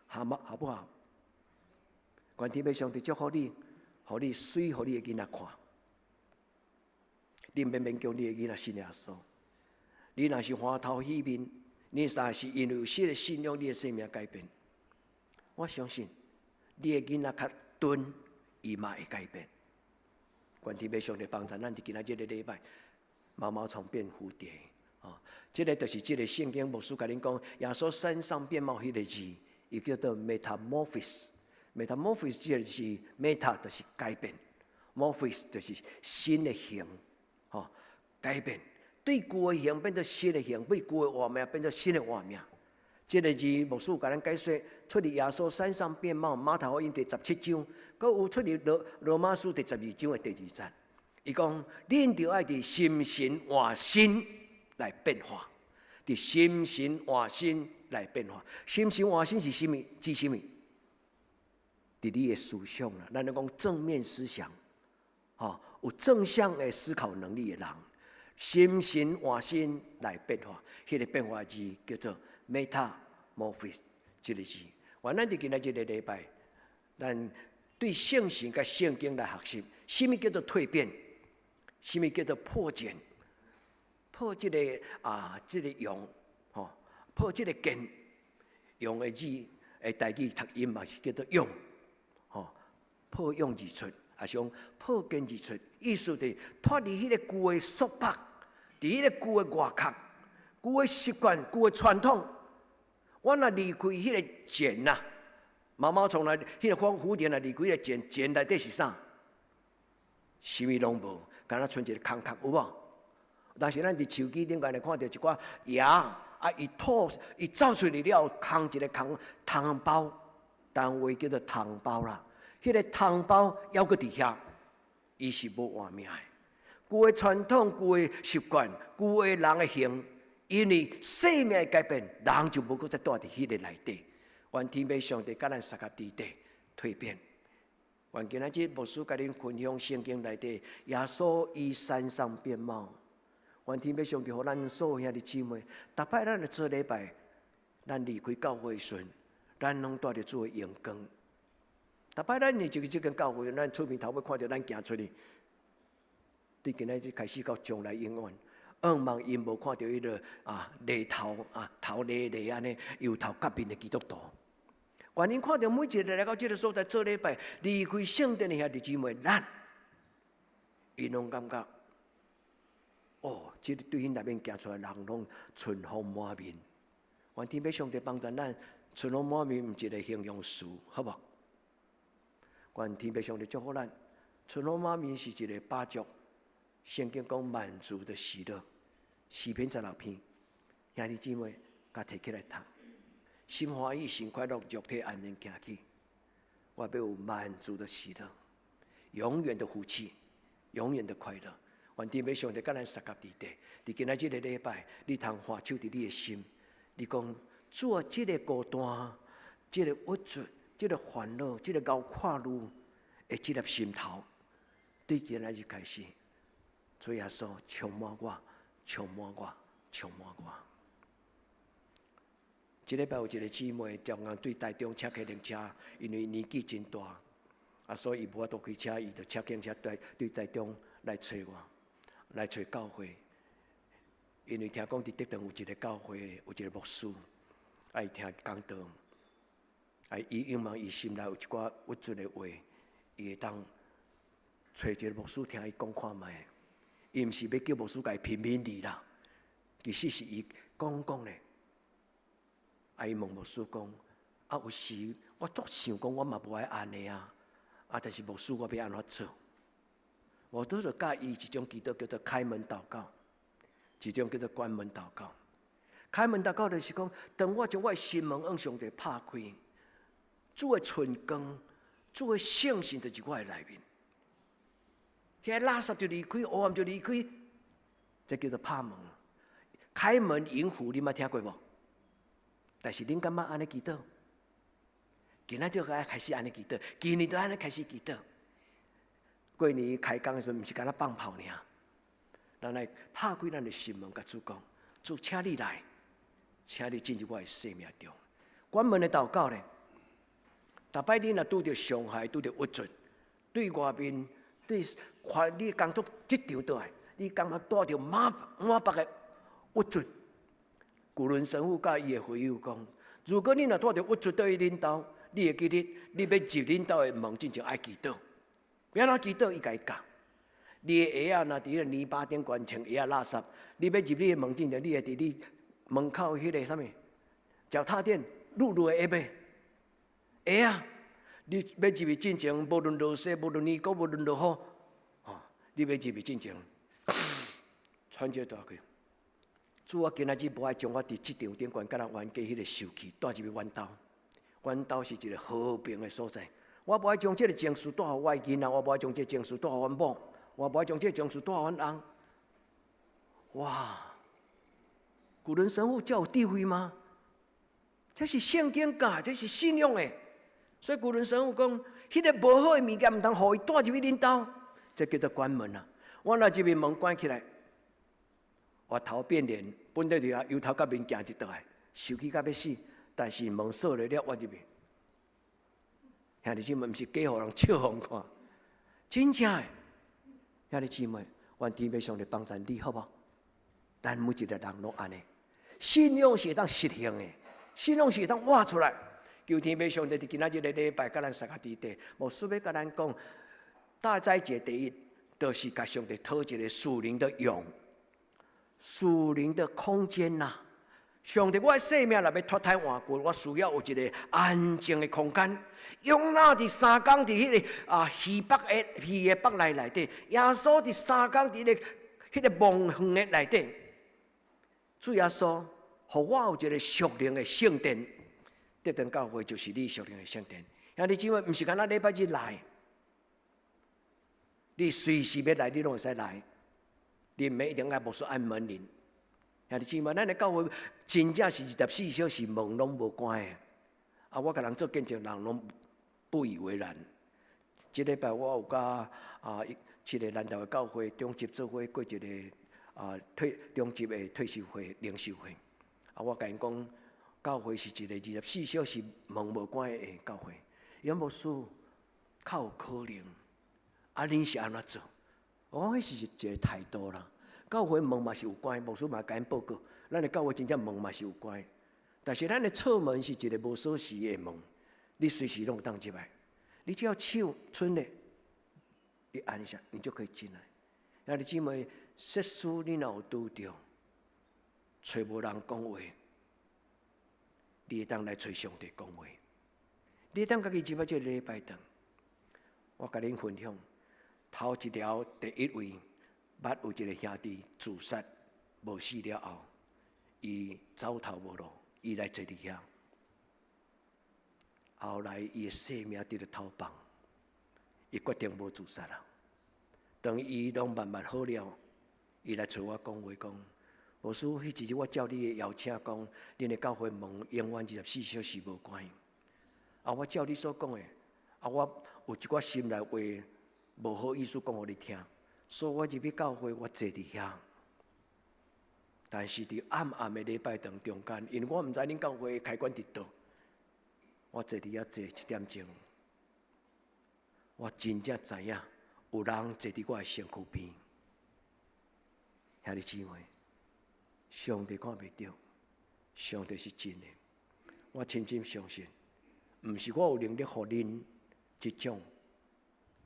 好吗？好不好？愿天父上帝祝福你，互你水，互你的囡仔看。你免勉强你的囡仔信耶稣。你若是花头喜面，你若是因为有新的信仰，你的生命改变。我相信你的囡仔较钝，伊嘛会改变。愿天父上帝帮助咱伫今仔日的礼拜，毛毛虫变蝴蝶，这个就是这个圣经牧师甲恁讲，耶稣山上变貌迄个字，伊叫做 metamorphosis。metamorphosis 这个是 meta 就是改变 ，morphosis 就是新的形，改变，对旧的形变做新的形，对旧的画面变做新的画面。这个字牧师甲咱解说，出入耶稣山上变貌，马太福音第17章，佮有出入罗马书第12章的第2节。伊讲，恁着爱伫心神换心来变化，伫心神换心来变化。心神换心是甚物？指甚物？伫你的思想啦，咱讲正面思想，有正向的思考能力的人，心神换心来变化。迄个变化字叫做 metamorphosis， 这个字。原咱伫今仔日个礼拜，咱对圣神甲圣经来学习，什么叫做蜕变？什么叫做破茧？破这个这个蛹，破这个茧，蛹的字，台语读音嘛是叫做蛹，破蛹而出，也是讲破茧而出，意思是脱离迄个旧的束缚，伫迄个旧的外壳、旧的习惯、旧的传统。我若离开迄个茧呐，毛毛虫来，迄个蝴蝶来离开迄个茧，茧内底是啥？什么拢无。敢若剩一个空壳有无？但是咱伫手机顶间来看到一寡芽，伊走出来了，空一个汤包，单位叫做汤包啦。迄个汤包还阁伫遐，伊是无换命的。旧的传统、旧的习惯、旧的人的形，因为生命的改变，人就无阁再住伫迄个内底。愿天父上帝甲咱三甲伫地蜕变。愿今仔日牧师甲恁分享圣经内底耶稣以山上变貌。愿天父上帝，互咱所有兄弟姊妹，逐摆咱来做礼拜，咱离开教会时，咱拢带着主的阳光。逐摆咱入这间教会，咱出面头尾看到咱行出去，对今仔日开始到将来永远，噩梦因无看到迄个犁头头犁安尼油头革面的基督徒。愿恁看到每一个来到这个所在做礼拜，离开圣殿的兄弟姊妹，咱因拢感觉，这个对因内面行出来人拢春风满面。愿天父上帝帮助咱，春风满面毋是一个形容词，好无？愿天父上帝祝福咱，春风满面是一个八足。圣经讲满足的喜乐，诗篇16篇，兄弟姊妹，甲摕起来读。心欢喜，心快乐，肉体安宁行去。我要有满足的喜乐，永远的福气，永远的快乐。愿天父上帝甲咱三甲伫地，伫今仔日个礼拜，你通放手伫你的心，你讲做这个孤单、这个郁卒、这个烦恼、这个熬看路的这粒心头，对今仔日开始，主耶稣充满我，充满我，充满我。这礼拜有一个姊妹，中央对台中车客灵车，因为年纪真大，所以伊无法度开车，伊就车警车对台中来找我，来找教会。因为听讲伫德堂有一个教会，有一个牧师爱听讲道，伊希望伊心内有一寡郁卒的话，伊会当找一个牧师听伊讲看卖。伊毋是要叫牧师甲伊评评理啦，其实是伊讲咧。伊问牧师讲：有时我足想讲，我嘛无爱安尼但是牧师我要安怎做？我都是教伊一种祈祷叫做开门祷告，一种叫做关门祷告。开门祷告就是讲，当我将我的心门向上帝拍开，主的春光、主的圣神就入我的内面，遐垃圾就离开，黑暗就离开，这叫做拍门。开门迎福，你捌听过无？但是恁敢捌安尼祈祷？今仔就开始安尼祈祷，今年都安尼开始祈祷。过年开工的时候，毋是干那放炮尔，咱来拍开咱的心门，甲主讲：主，请你来，请你进入我的生命中。关门的祷告呢？逐摆恁若拄着伤害，拄着郁卒，对外面对你工作职场倒来，你感觉带着满腹的郁卒。古伦神父甲伊的会友讲：如果你若带着郁卒倒去恁兜，你会记得你要入恁兜的门之前爱祈祷。要哪祈祷？伊甲伊教。你的鞋啊，若伫个泥巴顶悬穿鞋啊垃圾，你要入你的门之前，你会伫你门口迄个啥物脚踏垫露露的下面。鞋啊，你要入去之前，无论落雪，无论年糕，无论落雨，你要入去之前，穿这大去。主，我今仔日无爱将我伫职场顶悬甲人冤家迄个受气带入去阮兜，阮兜是一个和平的所在。我无爱将这个情绪带互我的囡仔，我无爱将这个情绪带互阮某，我无爱将这个情绪带互阮翁。哇！古伦神父才有智慧吗？这是圣经教，这是信仰的。所以古伦神父讲，迄个无好的物件，毋通互伊带入去恁兜，这叫做关门啊！我若入面门关起来，我头变脸，本来就由头到面行一倒来，受气到要死。但是门锁了了，我入面，兄弟姊妹，毋是假互人笑互看，真正的。兄弟姊妹，愿天父上帝帮助你，好不好？咱每一个人拢安尼，信仰是会当实行的，信仰是会当活出来。求天父上帝伫今仔日的礼拜，甲咱三个弟弟，牧师要甲咱讲，大斋节第一，就是甲上帝讨一个属灵的用，属灵的空间呐。上帝，我的生命若要脱胎换骨，我需要有一个安静的空间。用那伫三工伫迄个鱼的腹内底，耶稣伫三工伫迄个梦园的内底，主耶稣，互我有一个属灵的圣殿。得等教会就是你属灵的圣殿。兄弟姊妹，毋是干那礼拜日来，你随时要来，你拢会使来。你毋免一定爱牧师按门铃。兄弟姊妹，咱的教会真正是24小时门拢无关的。我甲人做见证，人拢不以为然。这礼拜我有甲一个南投的教会中级做伙过一个中级的退休会、领袖会。我甲因讲，教会是一个24小时门无关的教会。杨牧师，较有可能。恁是安怎做？我讲迄是一个态度啦。教会门嘛是有关，牧师嘛甲因报告，咱的教会真正门嘛是有关，但是咱的侧门是一个无锁匙的门，你随时拢当入来，你只要手伸咧，你按一下，你就可以进来。兄弟姊妹，设施你若有拄着，找无人讲话，你会当来找上帝讲话，你会当家己入来这个礼拜堂。我甲恁分享，头一条第一位。捌有一个兄弟自杀，无死了后，伊走投无路，伊来坐伫遐。后来伊的生命得了头棒，伊决定无自杀了。等伊拢慢慢好了，伊来找我讲话讲，牧师，迄一日我照你的邀请讲，恁的教会门永远24小时无关。我照你所讲的，我有一寡心内话无好意思讲互你听。所以我入去教会，我坐伫遐，但是伫暗暗的礼拜堂中间，因为我毋知恁教会开馆伫倒，我坐伫遐坐1点钟，我真正知影有人坐伫我的身躯边。兄弟姊妹，上帝看袂到，上帝是真的，我深深相信，毋是我有能力互恁即种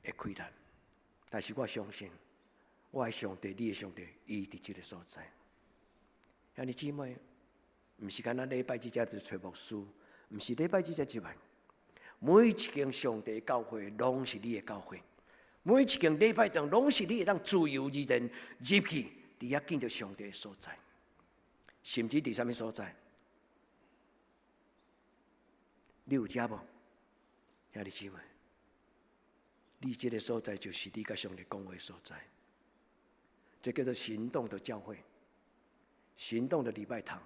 的困难，但是我相信。我的上帝，你的上帝，伊伫即个所在。兄弟姊妹，毋是干那礼拜日才就找牧师，毋是礼拜日才入来。每一间上帝的教会，拢是你的教会；每一间礼拜堂，拢是你会当自由自然入去，伫遐见到上帝的所在。甚至伫啥物所在？你有遮无？兄弟姊妹，你即个所在就是你甲上帝讲话的所在。这叫做行动的教会，行动的礼拜堂。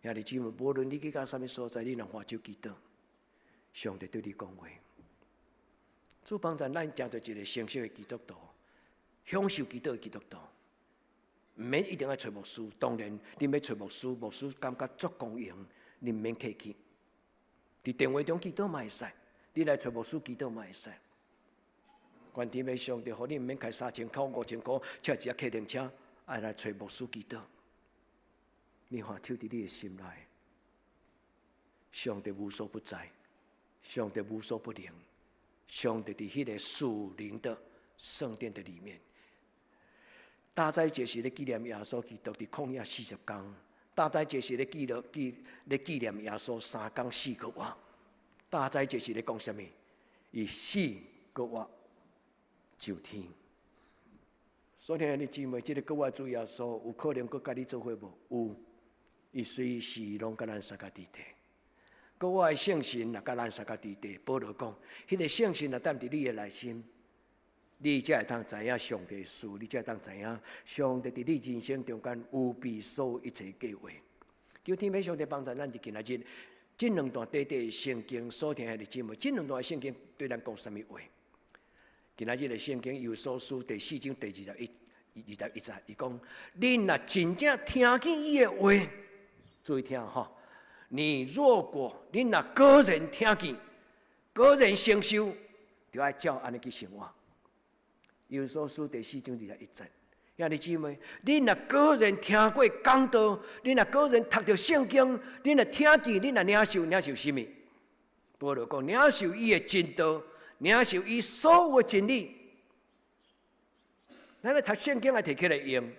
兄弟姊妹，无论你去到什么所在，你若花手祈祷，上帝对你讲话。主帮助咱成做一个成熟的基督徒，享受基督的基督徒，唔免一定要找牧师。当然，你要找牧师，牧师感觉足公营，你唔免客气。伫电话中祈祷嘛会使，你来找牧师祈祷嘛会使。愿天父上帝，互你毋免开3000块、5000块，车一架客灵车，爱来找牧师祈祷。你看，手伫你的心内，上帝无所不在，上帝无所不能，上帝伫迄个属灵的圣殿的里面。大斋节是咧纪念耶稣基督伫旷野40天，大斋节是咧纪念耶稣3天4个月，大斋节是咧讲什么？伊4个月。9天，所以兄弟姊妹，这个各位主耶稣有可能佮甲你做伙无？有，伊随时拢甲咱三个弟弟。搁我的圣神若甲咱三个伫地，保罗讲，迄个圣神若踮伫你的内心，你才会当知影上帝的事，你才会当知影上帝伫你人生中间有备所有一切计划。求天父上帝帮助咱伫今仔日，这两段短短的圣经所听的姊妹，这两段的圣经对咱讲什么话？今仔日的圣经有所书第4章第21节，伊讲：恁若真正听见伊的话，注意听吼。你若果恁若个人听见，个人承受，就要照安尼去生活。有所书第4章21节，兄弟姊妹，恁若个人听过讲道，恁若个人读着圣经，恁若听见，恁若领受什么？保罗讲，领受伊的真道，领受伊所有的真理。咱咧读圣经要摕起来用，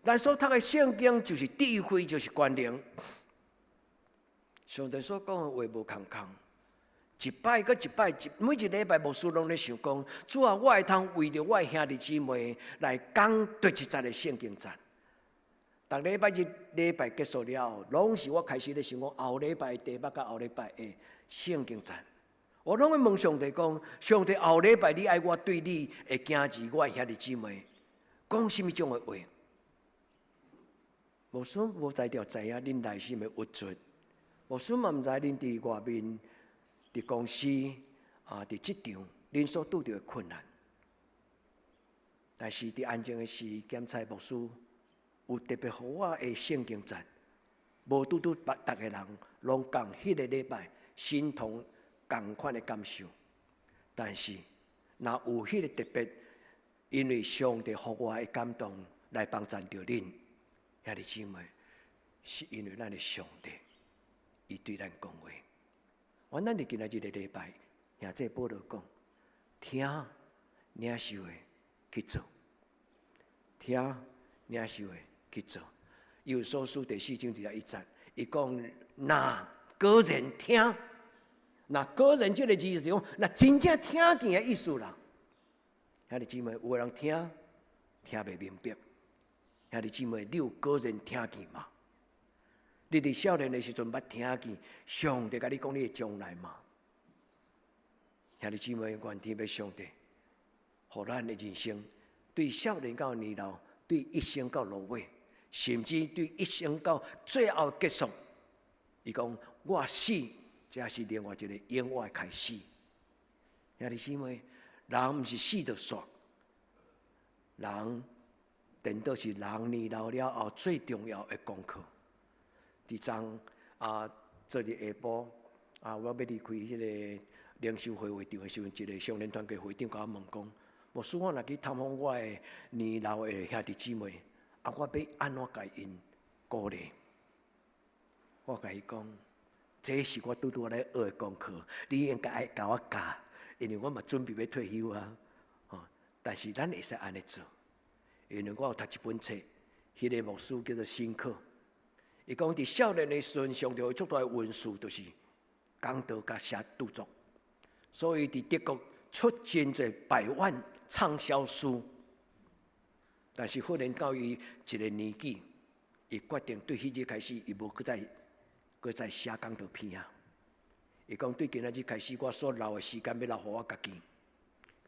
咱所读的圣经就是智慧，就是权能。上帝所讲的话无空空，一摆搁一摆，每一礼拜牧师拢咧想讲，主啊，我会通为着我的兄弟姊妹来讲对一节的圣经节。逐礼拜日礼拜结束了后，拢是我开始咧想讲后礼拜第8甲后礼拜的圣经节。我拢会问上帝讲，上帝后礼拜你爱我对你会惊住我的兄弟姊妹，讲什么种的话？牧师无在条知影恁内心的郁卒。牧师嘛毋知恁伫外面、伫公司伫职场，恁所拄着的困难。但是伫安静的时，检查牧师有特别互我的圣经节，无拄逐个人拢讲迄个礼拜心同共款的感受。但是若有迄个特别，因为上帝互我的感动来帮助着恁，兄弟姊妹，是因为咱的上帝。伊对咱讲话，阮咱伫今仔日的礼拜，兄弟保罗讲，听领受的去做，听领受的去做。有所书第4章21节，伊讲，若个人听，若个人这个字是讲，若真正听见的意思啦。兄弟姊妹，有个人听袂明白，兄弟姊妹，你有个人听见吗？你伫少年的时阵，捌听见上帝甲你讲你的将来吗？兄弟姊妹，愿天父上帝，互咱的人生，对少年到年老，对一生到落尾，甚至对一生到最后结束，伊讲我死，这是另外一个永远的开始。兄弟姊妹，人毋是死就煞，人颠倒是人年老了后最重要的功课。伫昨日下晡我要离开迄个领袖会会场的时阵，一个少年团契会长甲我问讲：牧师，我若去探访我的年老的兄弟姊妹，我要安怎甲因鼓励？我甲伊讲，这是我拄来学的功课，你应该爱甲我教，因为我嘛准备要退休啊。但是咱会使安尼做，因为我有读一本册，迄个牧师叫做辛克。伊讲伫少年的时阵，上帝有足大的文书，就是讲道甲写著作，所以伫德国出真侪百万畅销书。但是忽然到伊一个年纪，伊决定对迄日开始，伊无搁再写讲道片啊。伊讲对今仔日开始，我所留的时间要留互我家己，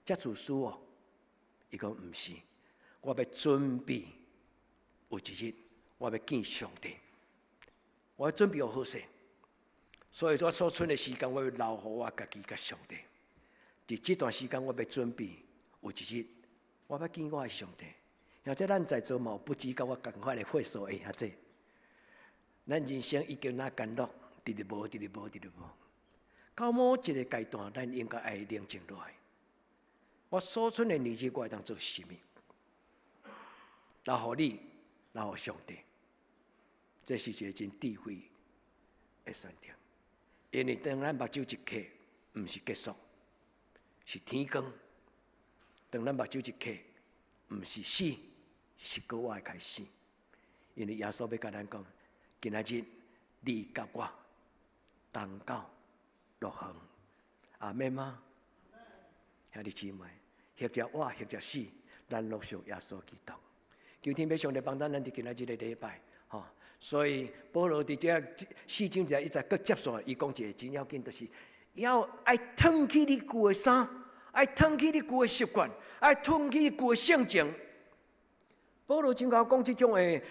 遮自私哦。伊讲毋是，我要准备有一日，我要见上帝。我要准备好势，所以我所剩的时间，我要留互我家己甲上帝。伫这段时间，我要准备有一日，我要见我的上帝。或者咱在座嘛，不止甲我共款的会所的兄弟，咱人生已经那甘乐，直直无。到某一个阶段，咱应该爱冷静落来。我所剩的日子，我会当做什么？留互你，留互上帝。这是一个真智慧的选择，因为当咱目睭一刻，毋是结束，是天光；当咱目睭一刻，毋是死，是搁我的开始。因为耶稣要甲咱讲，今仔日你甲我同到乐园，阿们吗？兄弟姊妹，或者活，或者死，咱陆续耶稣基督。求天父上帝帮咱伫今仔日的礼拜，所以保罗伫这4章一再搁接续，伊讲一个真要紧，就是要爱脱去你旧的衫，爱脱去你旧的习惯，爱脱去你旧的性情。保罗真甲我讲即种的人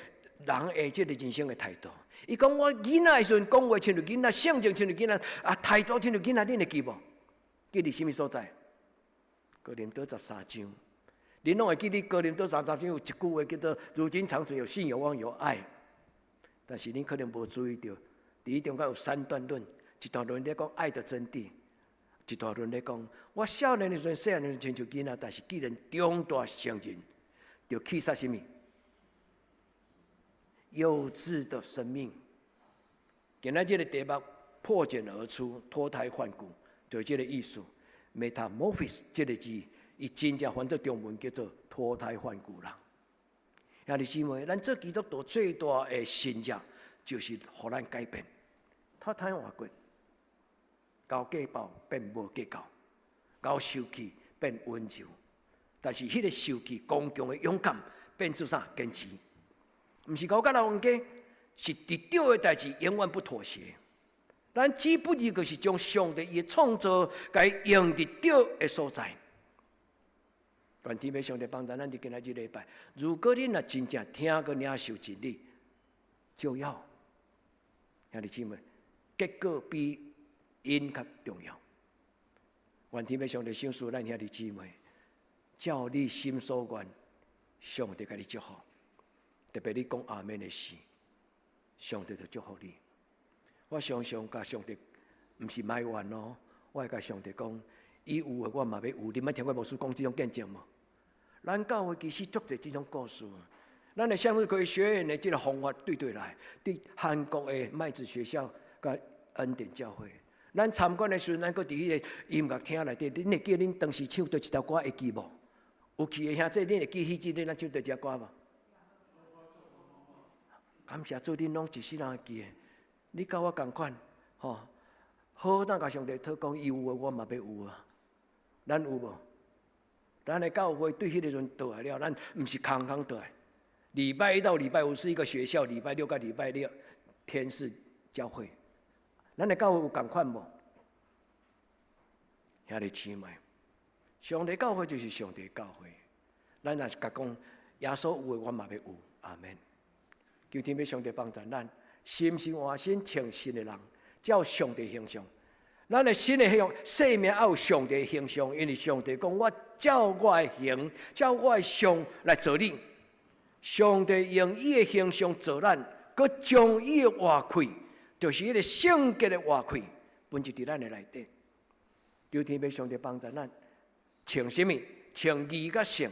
的即个人生的态度。伊讲我囡仔的时阵讲话亲像囡仔，性情亲像囡仔，态度亲像囡仔，恁会记无？记伫什么所在？哥林多13章，恁拢会记伫哥林多13章有一句话叫做“如今长存有信、有望、有爱”，但是恁可能无注意到，伫中间有3段论，一段论咧讲爱的真谛，一段论咧讲我少年的时阵、细汉的时阵亲像囡仔，但是既然长大成人，就去杀什么？幼稚的生命。今仔日的题目破茧而出，脱胎换骨，就这个意思。metamorphosis 这个字，伊真正翻作中文叫做脱胎换骨啦。兄弟姊妹，咱做基督徒最大的信仰，就是互咱改变，脱胎换骨，交计较变无计较，交受气变温柔。但是迄个受气刚强的勇敢，变做啥？坚持。毋是搞甲老人家，是伫对的代志永远不妥协。咱只不过就是将上帝伊创造，甲伊用伫对的所在。愿天父上帝帮助咱伫今仔日礼拜。如果恁若真正听个领受真理，就要兄弟姊妹，结果比因较重要。愿天父上帝赏赐咱兄弟姊妹，照你心所愿，上帝甲你祝福。特别你讲阿门的时，上帝就祝福你。我常常甲上帝，毋是埋怨咯，我会甲上帝讲，伊有诶，我嘛要有。你捌听过牧师讲这种见证无？咱教会其实足侪这种故事啊。咱的向日葵学院的这个方法对来，对韩国的麦子学校甲恩典教会，咱参观的时阵，咱搁伫迄个音乐厅内底，恁会记恁当时唱倒一条歌会记无？有去的兄弟，恁会记迄阵咱唱倒一条歌无？感谢主，恁拢一世人会记的。你甲我同款，吼，好当甲上帝讨讲，伊有诶，我嘛要有啊。咱有无？咱的教会对迄个阵倒来了，咱毋是空空倒来。礼拜一到礼拜五是一个学校，礼拜六到礼拜六天是教会。咱的教会有同款无？兄弟姊妹，上帝教会就是上帝教会。咱若是甲讲耶稣有诶，我嘛要有。阿门。求天父上帝帮助咱，心是换新称新的人，照上帝形象。咱的新的形象，生命要有上帝的形象，因为上帝讲：“我照我的形，照我的相来做你。”上帝用伊的形象做咱，佮将伊的活气，就是迄个圣洁的活气，分入伫咱的内底。求天父上帝帮助咱，称什么？称义甲圣，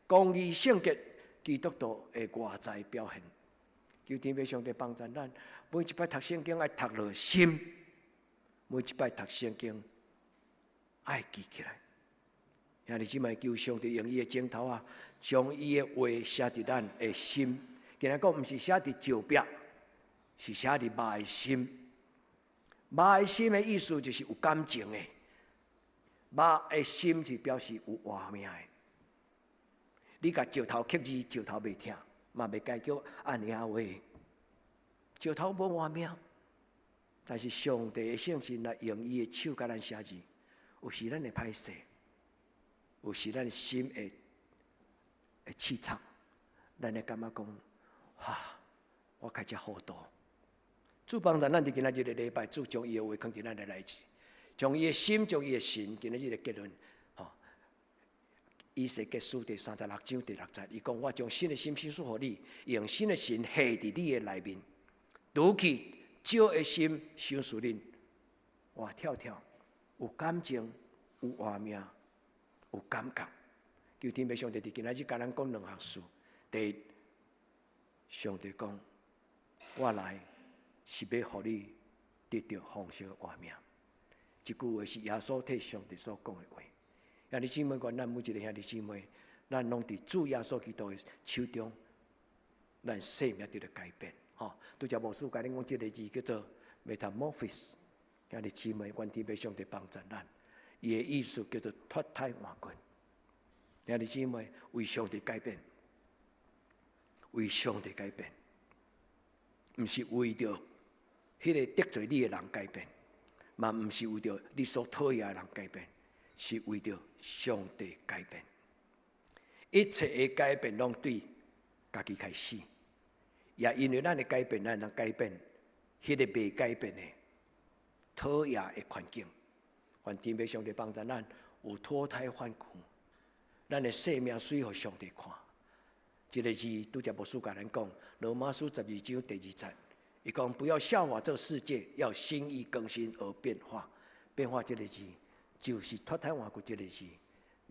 公义圣洁，基督徒的外在表现。求天父上帝帮助咱，每一摆读圣经爱读落心，每一摆读圣经爱记起来。兄弟姊妹，求上帝用伊的镜头啊，将伊的话写伫咱的心。今日讲毋是写伫石壁，是写伫肉的心。肉的心的意思就是有感情的，肉的心是表示有活命的。你甲石头刻字，石头袂听。嘛袂解叫按遐话，石头无活命，但是上帝的圣神来用伊的手甲咱写字，有时咱会歹势，有时咱心会气场，咱会感觉讲，我开始好多。主帮助咱伫今仔日的礼拜，主将伊的话放伫咱的内志，将伊的心，将伊的神，今仔日的结论。以西结书第36章第6节，伊讲：我将新的心赐予你，用新的心下伫你的内面，除去少的心赏赐恁。活跳跳，有感情，有活命，有感觉。求天父上帝伫今仔日甲咱讲2项事：第一，上帝讲：我来是要互你得到丰盛的活命。这句话是耶稣替上帝所讲的话。兄弟姊妹，愿咱每一个兄弟姊妹，咱拢伫主耶稣基督的手中，咱生命得到改变。拄则牧师甲恁讲，这个字叫做 metamorphosis。兄弟姊妹，愿天父上帝帮助咱，伊的意思叫做脱胎换骨。兄弟姊妹，为上帝改变，为上帝改变。毋是为着迄个得罪你的人改变，嘛毋是为着你所讨厌的人改变，是为着上帝改变。一切的改变拢对家己开始，也因为咱的改变，咱能改变迄个未改变的讨厌的环境。愿天父上帝帮助咱有脱胎换骨，咱的生命水互上帝看。这个字拄则牧师甲咱讲，罗马书12章第2节，伊讲不要效法这世界，要心意更新而变化。变化这个字就是脱胎换骨这个字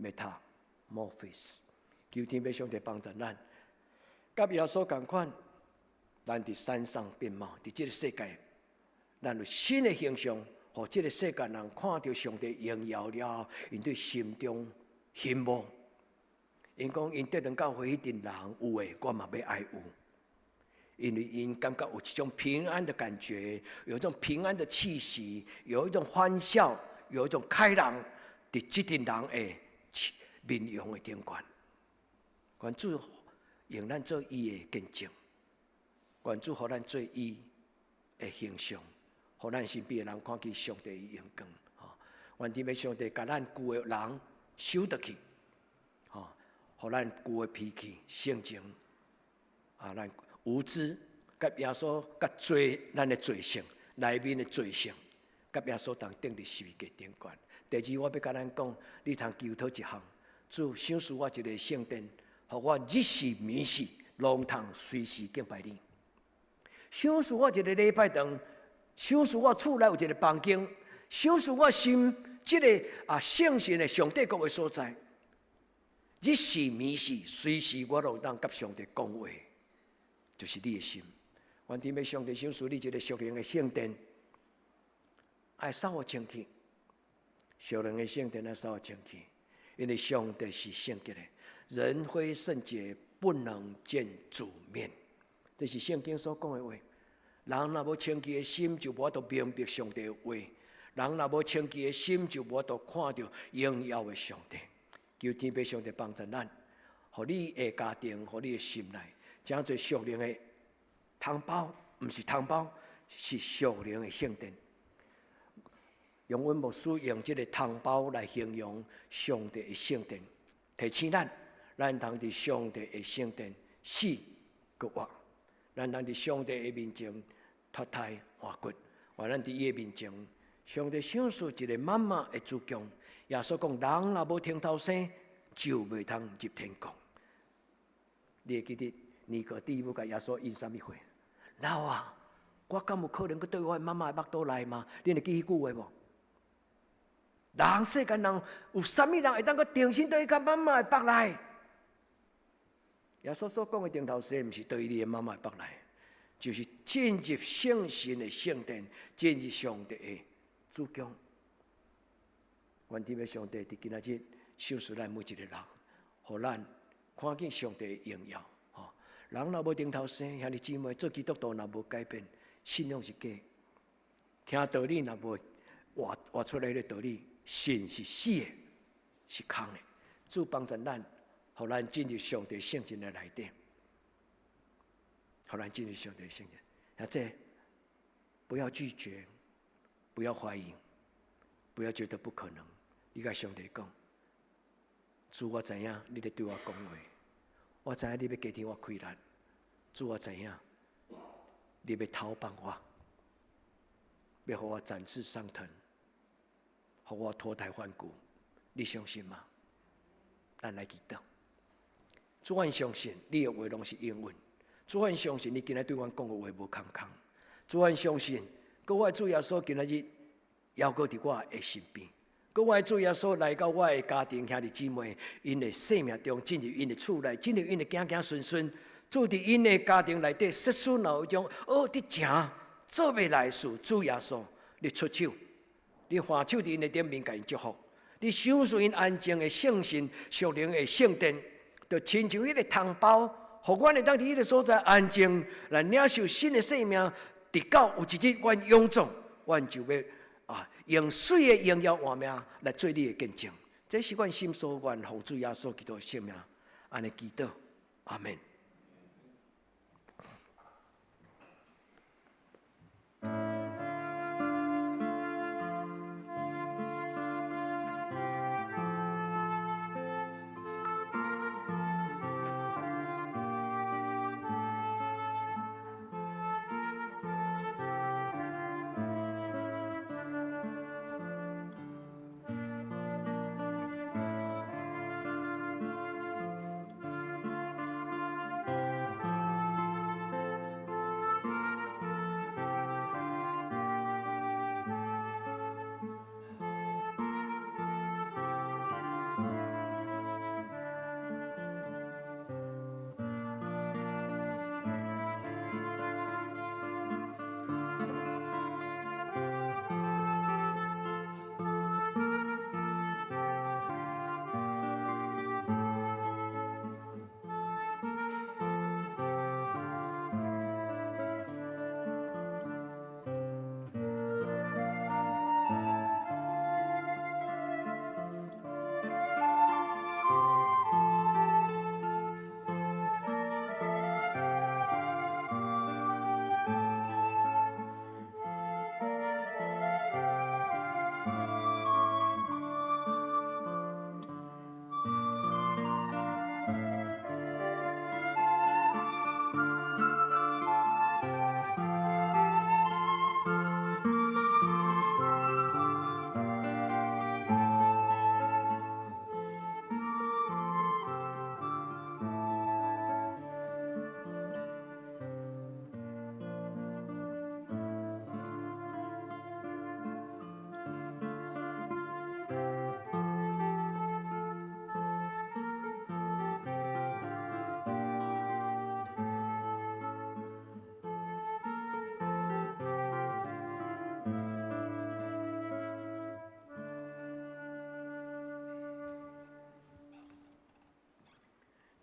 ，metamorphosis。求天父上帝帮助咱，甲耶稣同款，咱伫山上变貌，伫这个世界，咱有新的形象，互这个世界人看到上帝荣耀了，因对心中兴旺。因讲因得能教会迄阵人有诶，我嘛要爱有，因为因感觉有一种平安的感觉，有一种平安的气息，有一种欢笑，有一种开朗，伫这阵人诶面容诶顶悬。愿主用咱做伊诶见证，愿主互咱做伊诶形象，互咱身边诶人看见上帝诶荣光。愿天父上帝甲咱旧诶人收得去。互咱旧的脾气、性情，咱无知，甲耶稣甲罪咱的罪性内面的罪性，甲耶稣同定伫十字架顶悬。第二，我要甲咱讲，你通求讨一项，主赏赐我一个圣殿，互我日时眠时拢通随时敬拜你。赏赐我一个礼拜堂，赏赐我厝内有一个房间，赏赐我心这个圣神的上帝国的所在。日时眠时，随时我都当甲上帝讲话，就是你的心。愿天父上帝赏赐你一个属灵的圣殿，爱扫我清气。属灵的圣殿爱扫我清气，因为上帝是圣洁的，人非圣洁不能见主面。这是圣经所讲的话。人若无清洁的心，就无法度明白上帝的话；人若无清洁的心，就无法度看到荣耀的上帝。求天父上帝帮助咱，互你的家庭，互你的心内，真侪属灵的汤包，毋是汤包，是属灵的圣殿。用阮牧师用这个汤包来形容上帝的圣殿，提醒咱通伫上帝的圣殿死搁活，咱通伫上帝的面前脱胎换骨，话咱伫伊的面前，上帝赏赐一个满满的主强。耶稣讲：人若无听头生，就袂通入天国。你会记得尼哥底母甲耶稣因啥物话？老啊，我敢有可能去对我妈妈的腹肚内吗？你会记迄句话无？人世间人有啥物人会当去定心对伊妈妈的腹内？耶稣所讲的定头生，毋是对你的妈妈的腹内，就是进入圣神的圣殿，进入上帝的主宫。愿天父上帝伫今仔日赏赐咱每一个人，互咱看见上帝的荣耀。人若无顶头生，兄弟姊妹做基督徒若无改变，信仰是假。听道理若无活出来的道理，信是死的，是空的。主帮助咱，互咱进入上帝圣经的内底，互咱进入上帝圣经。这不要拒绝，不要怀疑，不要觉得不可能。你甲上帝讲，主我知影你咧对我讲话，我知影你要加添我开力，主我知影你要讨帮我，要互我展翅上腾，互我脱胎换骨，你相信吗？咱来祈祷。主我相信你的话拢是应允，主我相信你今仔对我讲的话无空空，主我相信，各位主耶稣今仔日邀过伫我的身边。各位主耶稣来到我的家庭兄弟姊妹，因的生命中进入因的厝内，进入因的子子孙孙，住伫因的家庭内底，世事脑中伫正做未来事。主耶稣，你出手，你换手伫因的顶面，甲因祝福。你赏赐因安静的圣神、属灵的圣殿，就亲像迄个汤包，互阮会当伫迄个所在安静来领受新的生命。直到有一日，阮勇壮，阮就要。用水的荣耀换命来做你的见证，这是阮心所愿，奉主耶稣基督的圣名，安尼祈祷，阿门。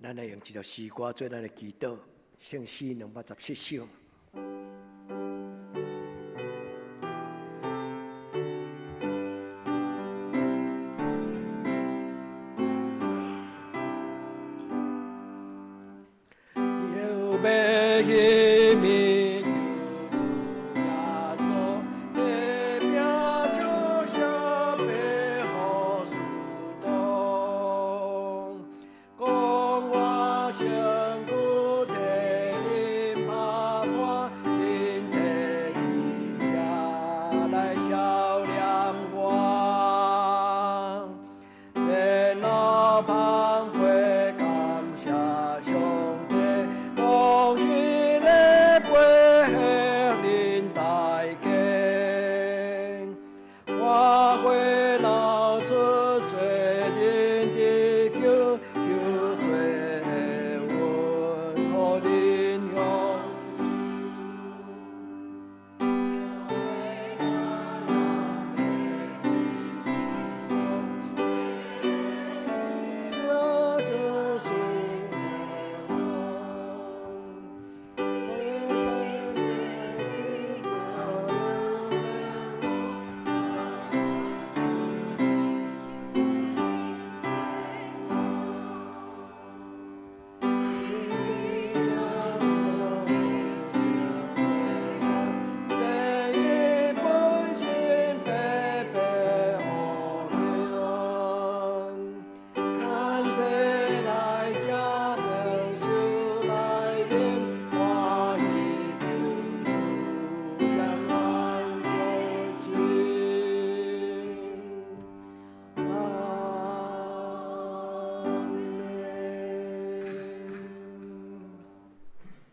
咱来用这条诗歌做咱的祈祷，圣诗217首。有悲喜迷。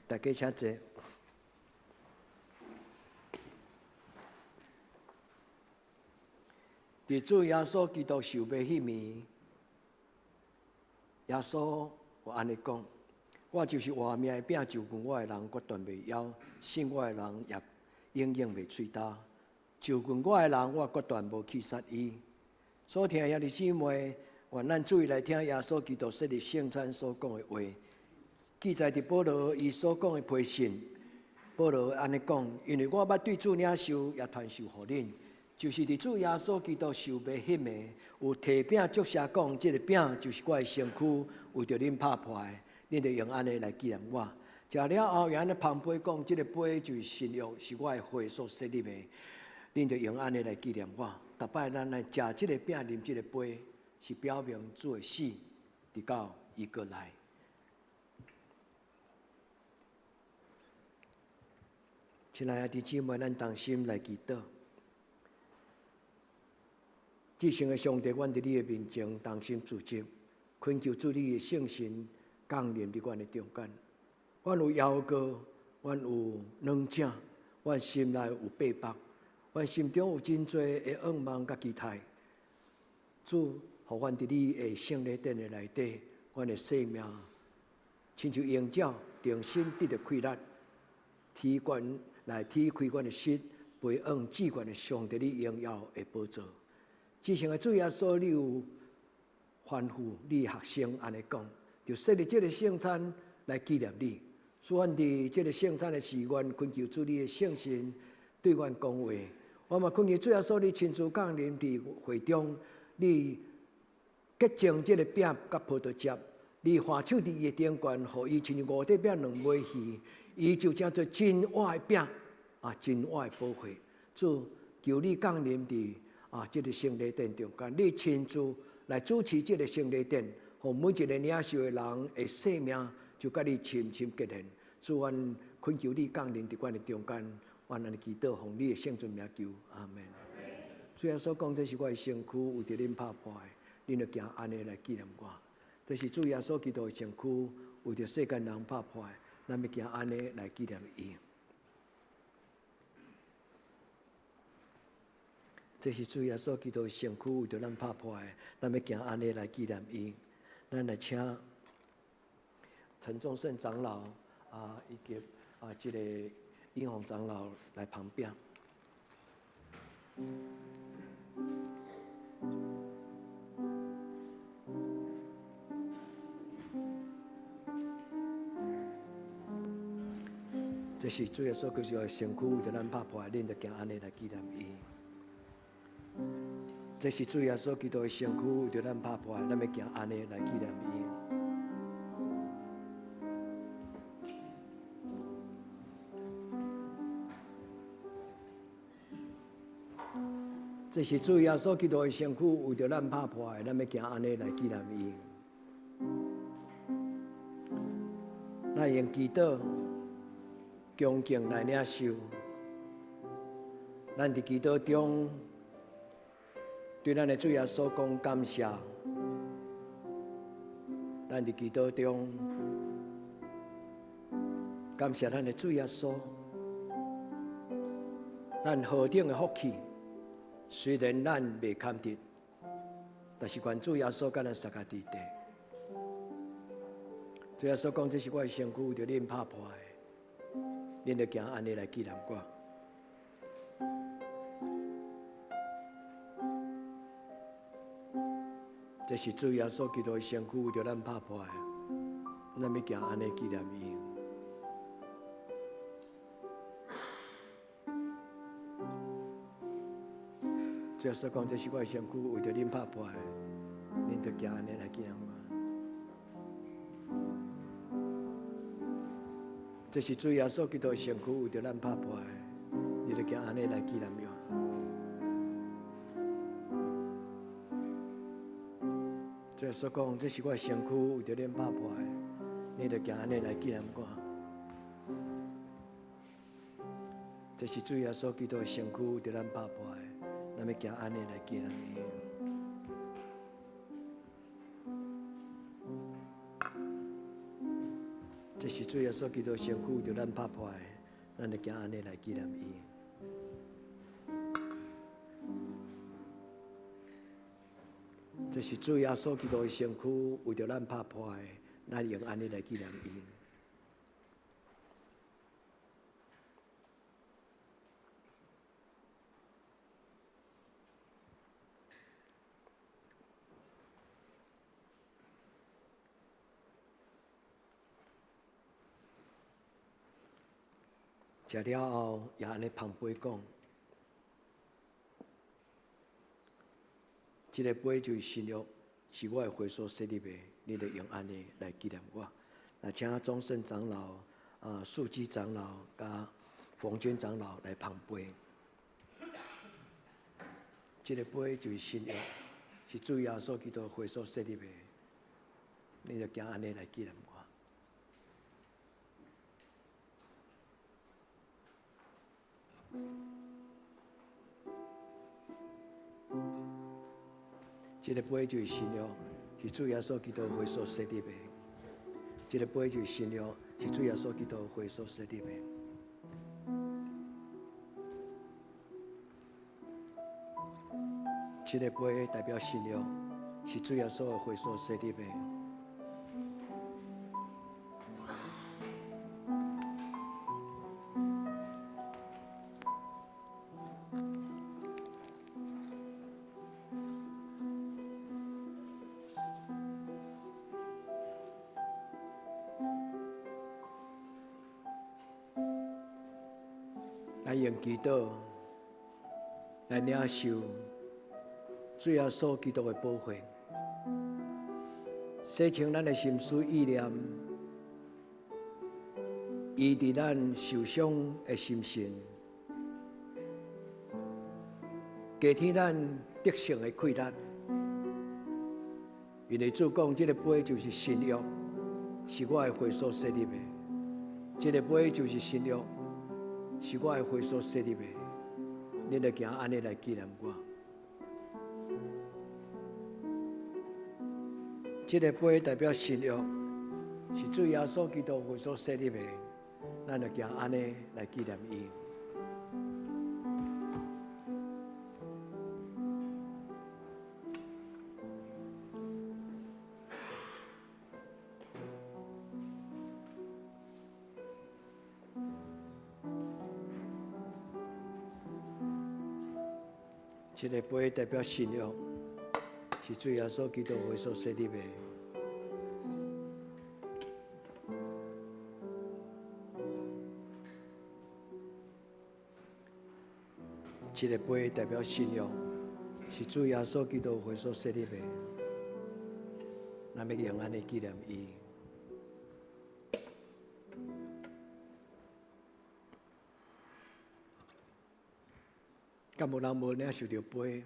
大家请坐。伫主耶稣基督受悲迄暝，耶稣有安尼讲：我就是活命的饼，就近我的人决断袂枵，信我的人也永远袂喙焦。就近我的人，我决断无去杀伊。所听兄弟姊妹，愿咱注意来听耶稣基督设立圣餐所讲的话。记载伫保罗伊所讲的批信，保罗安尼讲：因为我捌对主领受，也传授互恁，就是伫主耶稣基督受悲迄暝，有摕饼祝谢讲：即个饼就是我的身躯，为着恁拍破的，恁着用安尼来纪念我。食了后，又安尼旁杯讲：即个杯就是新约，是我的血所设立的，恁着用安尼来纪念我。逐摆咱来食即个饼，啉即个杯，是表明主的死，直到伊过来。亲爱的弟兄姊妹，咱同心来祈祷。至圣的上帝，阮伫你的面前同心自责，恳求主你的圣神降临伫阮的中间。阮有枵过，阮有软正，阮心内有背叛，阮心中有真多的渴望甲期待。主，互阮伫你的圣礼殿的内底，阮的生命亲像鹰鸟，重新得到快乐，体管。来体开阮的心，培养至高的上帝你荣耀的宝座。至圣的主耶稣，你有吩咐你学生安尼讲，就设立这个圣餐来纪念你。所以，阮伫这个圣餐的时愿，恳求主你的圣神对阮讲话。我嘛恳求主耶稣，你亲自降临伫会中，你洁净这个饼甲葡萄汁，你下手伫伊的顶悬，互伊亲像五块饼2尾鱼。伊就叫做真活的饼，真活的宝血。主，求你降临伫这个圣礼殿中间，你亲自来主持这个圣礼殿，互每一个领受的人的生命就甲你深深结连。主，阮恳求你降临伫阮的中间，阮安尼祈祷，奉你的圣尊名求，阿门。主耶稣讲，这是我的身躯，为着恁拍破的，恁就行安尼来纪念我。这是主耶稣基督的身躯，为着世间人拍破的。咱要行安尼来纪念伊，这是主耶稣基督的身躯，为着咱拍破的，咱要行安尼来纪念伊。咱来请陈宗胜长老以及这个英宏长老来旁边。这是主耶稣基督的身躯为着咱拍破的，恁着行安尼来纪念伊。这是主耶稣基督的身躯为着咱拍破的，咱要行安尼来纪念伊。这是主耶稣基督的身躯为着咱拍破的，咱要行安尼来纪念伊。咱用祈祷、恭敬来领受。咱伫祈祷中，对咱的主耶稣讲感谢。咱伫祈祷中，感谢咱的主耶稣。咱何等的福气，虽然咱未堪得，但是愿主耶稣甲咱撒家伫地。主耶稣讲，这是我的身躯，为着恁拍破的，恁着行安尼来纪念我。这是主耶稣基督的身躯，为着咱拍破的，咱要行安尼纪念伊。主耶稣讲，这是我的身躯，为着恁拍破的，恁着行安尼来纪念我。这是主耶稣基督的身躯，为着咱拍破的，你着行安尼来纪念我。主耶稣讲，这是我的身躯，为着恁拍破的，你着行安尼来纪念我。这是主耶稣基督的身躯，为着咱拍破的，咱要行安尼来纪念伊。这是主耶稣基督的身躯，为着咱拍破的，咱就行安尼来纪念伊。这是主耶稣基督的身躯，为着咱拍破的，咱用安尼来纪念伊。食了后，也安尼旁杯讲，这个杯就是新约，是我的会所设立的，你得用安尼来纪念我。那请终身长老、素基长老、甲冯娟长老来旁杯。这个杯就是新约，是主耶稣基督会所设立的，你得行安尼来纪念我。这个杯就是新约，是主耶稣基督会所设立的。这个杯就是新约，是主耶稣基督会所设立的。这个杯代表新约，是主耶稣的会所设立的。来用祈祷来领受主耶稣基督的保护，洗清咱的心思意念，医治咱受伤的心神，加添咱得胜的气力。因为主讲，这个杯就是新约，是我的会所设立的。这个杯就是新约。是我的会所设立的，你着行安尼来纪念我。这个杯代表新约，是主耶稣基督会所设立的，咱着行安尼来纪念伊。这个杯代表新约，是主耶稣基督会所设立的。这个杯代表信仰，是主耶稣基督血所设立的。咱要用安尼纪念伊。敢有人无领受到杯？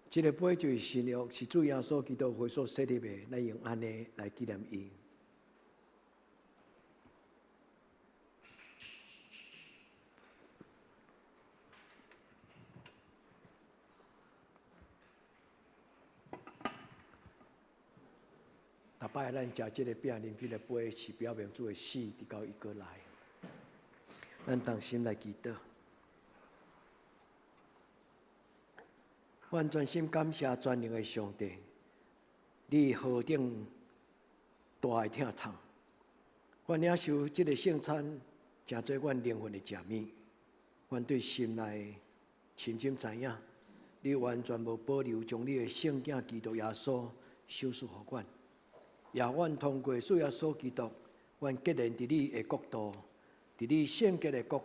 这个杯就是信仰，是主耶稣基督血所设立的。咱用安尼来纪念伊。逐摆咱食这个饼、啉这个杯，是表明主的死，直到伊过来。咱同心来祈祷，阮全心感谢全能的上帝，你何等大的疼痛，阮领受这个圣餐，诚做阮灵魂的食物。阮对心内深深知影，你完全无保留，将你的圣囝基督耶稣授赐予阮。也阮通过主耶稣基督，阮结连伫你的国度，伫你圣洁的国，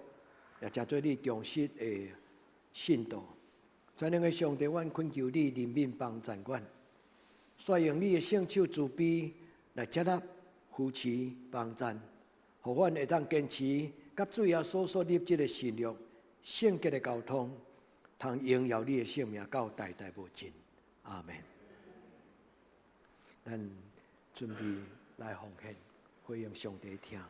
也诚做你忠实的信徒。全能的上帝，阮恳求你怜悯帮助阮，率用你的圣手慈悲来接纳扶持帮助，互阮会当坚持甲主耶稣所立即的信约、圣洁的交通，通荣耀你的圣名到代代无尽。阿门。咱准备来奉献，回应上帝听。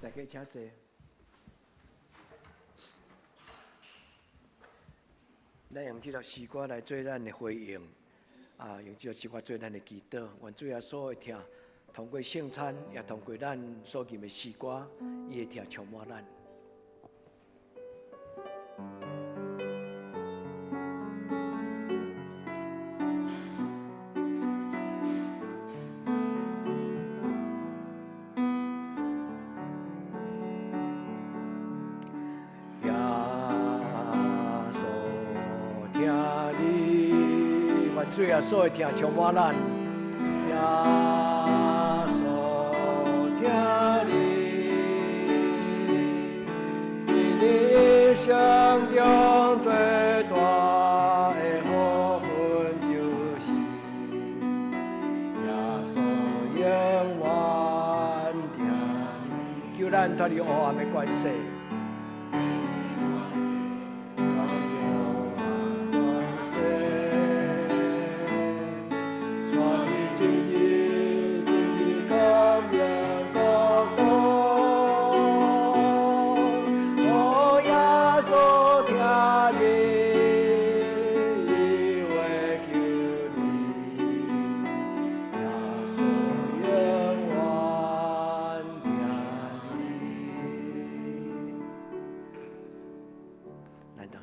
大家请坐。咱用这条诗歌来做咱的回应，用这条诗歌做咱的祈祷。愿主耶稣会听，通过圣餐，也通过咱所念的诗歌，伊会听充满咱。主啊，所有听充满咱，耶稣听你，你生中最大的福分就是耶稣永远听你，求咱脱离黑暗的关系。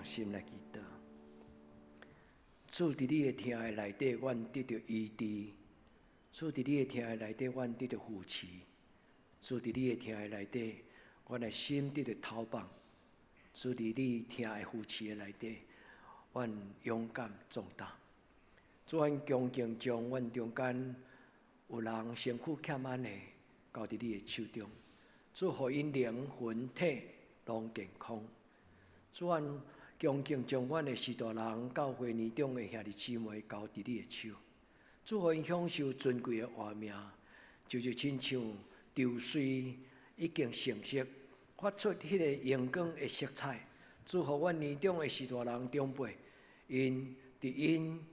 心来祈祷，主伫你的听的内底，阮得到医治；主伫你的听的内底，阮得到扶持；主伫你的听的内底，阮的心得到透放；主伫你听的扶持的内底，阮勇敢壮大。主，阮恭敬将阮中间有人身躯欠安的，交伫你的手中。主，互因灵魂体拢健康。主，阮恭敬将阮的使徒人、教会年中的兄弟姊妹交伫你的手，祝福因享受尊贵的活命，就是亲像流水已经成熟，发出迄个阳光的色彩。祝福阮年中的使徒人长辈，因伫因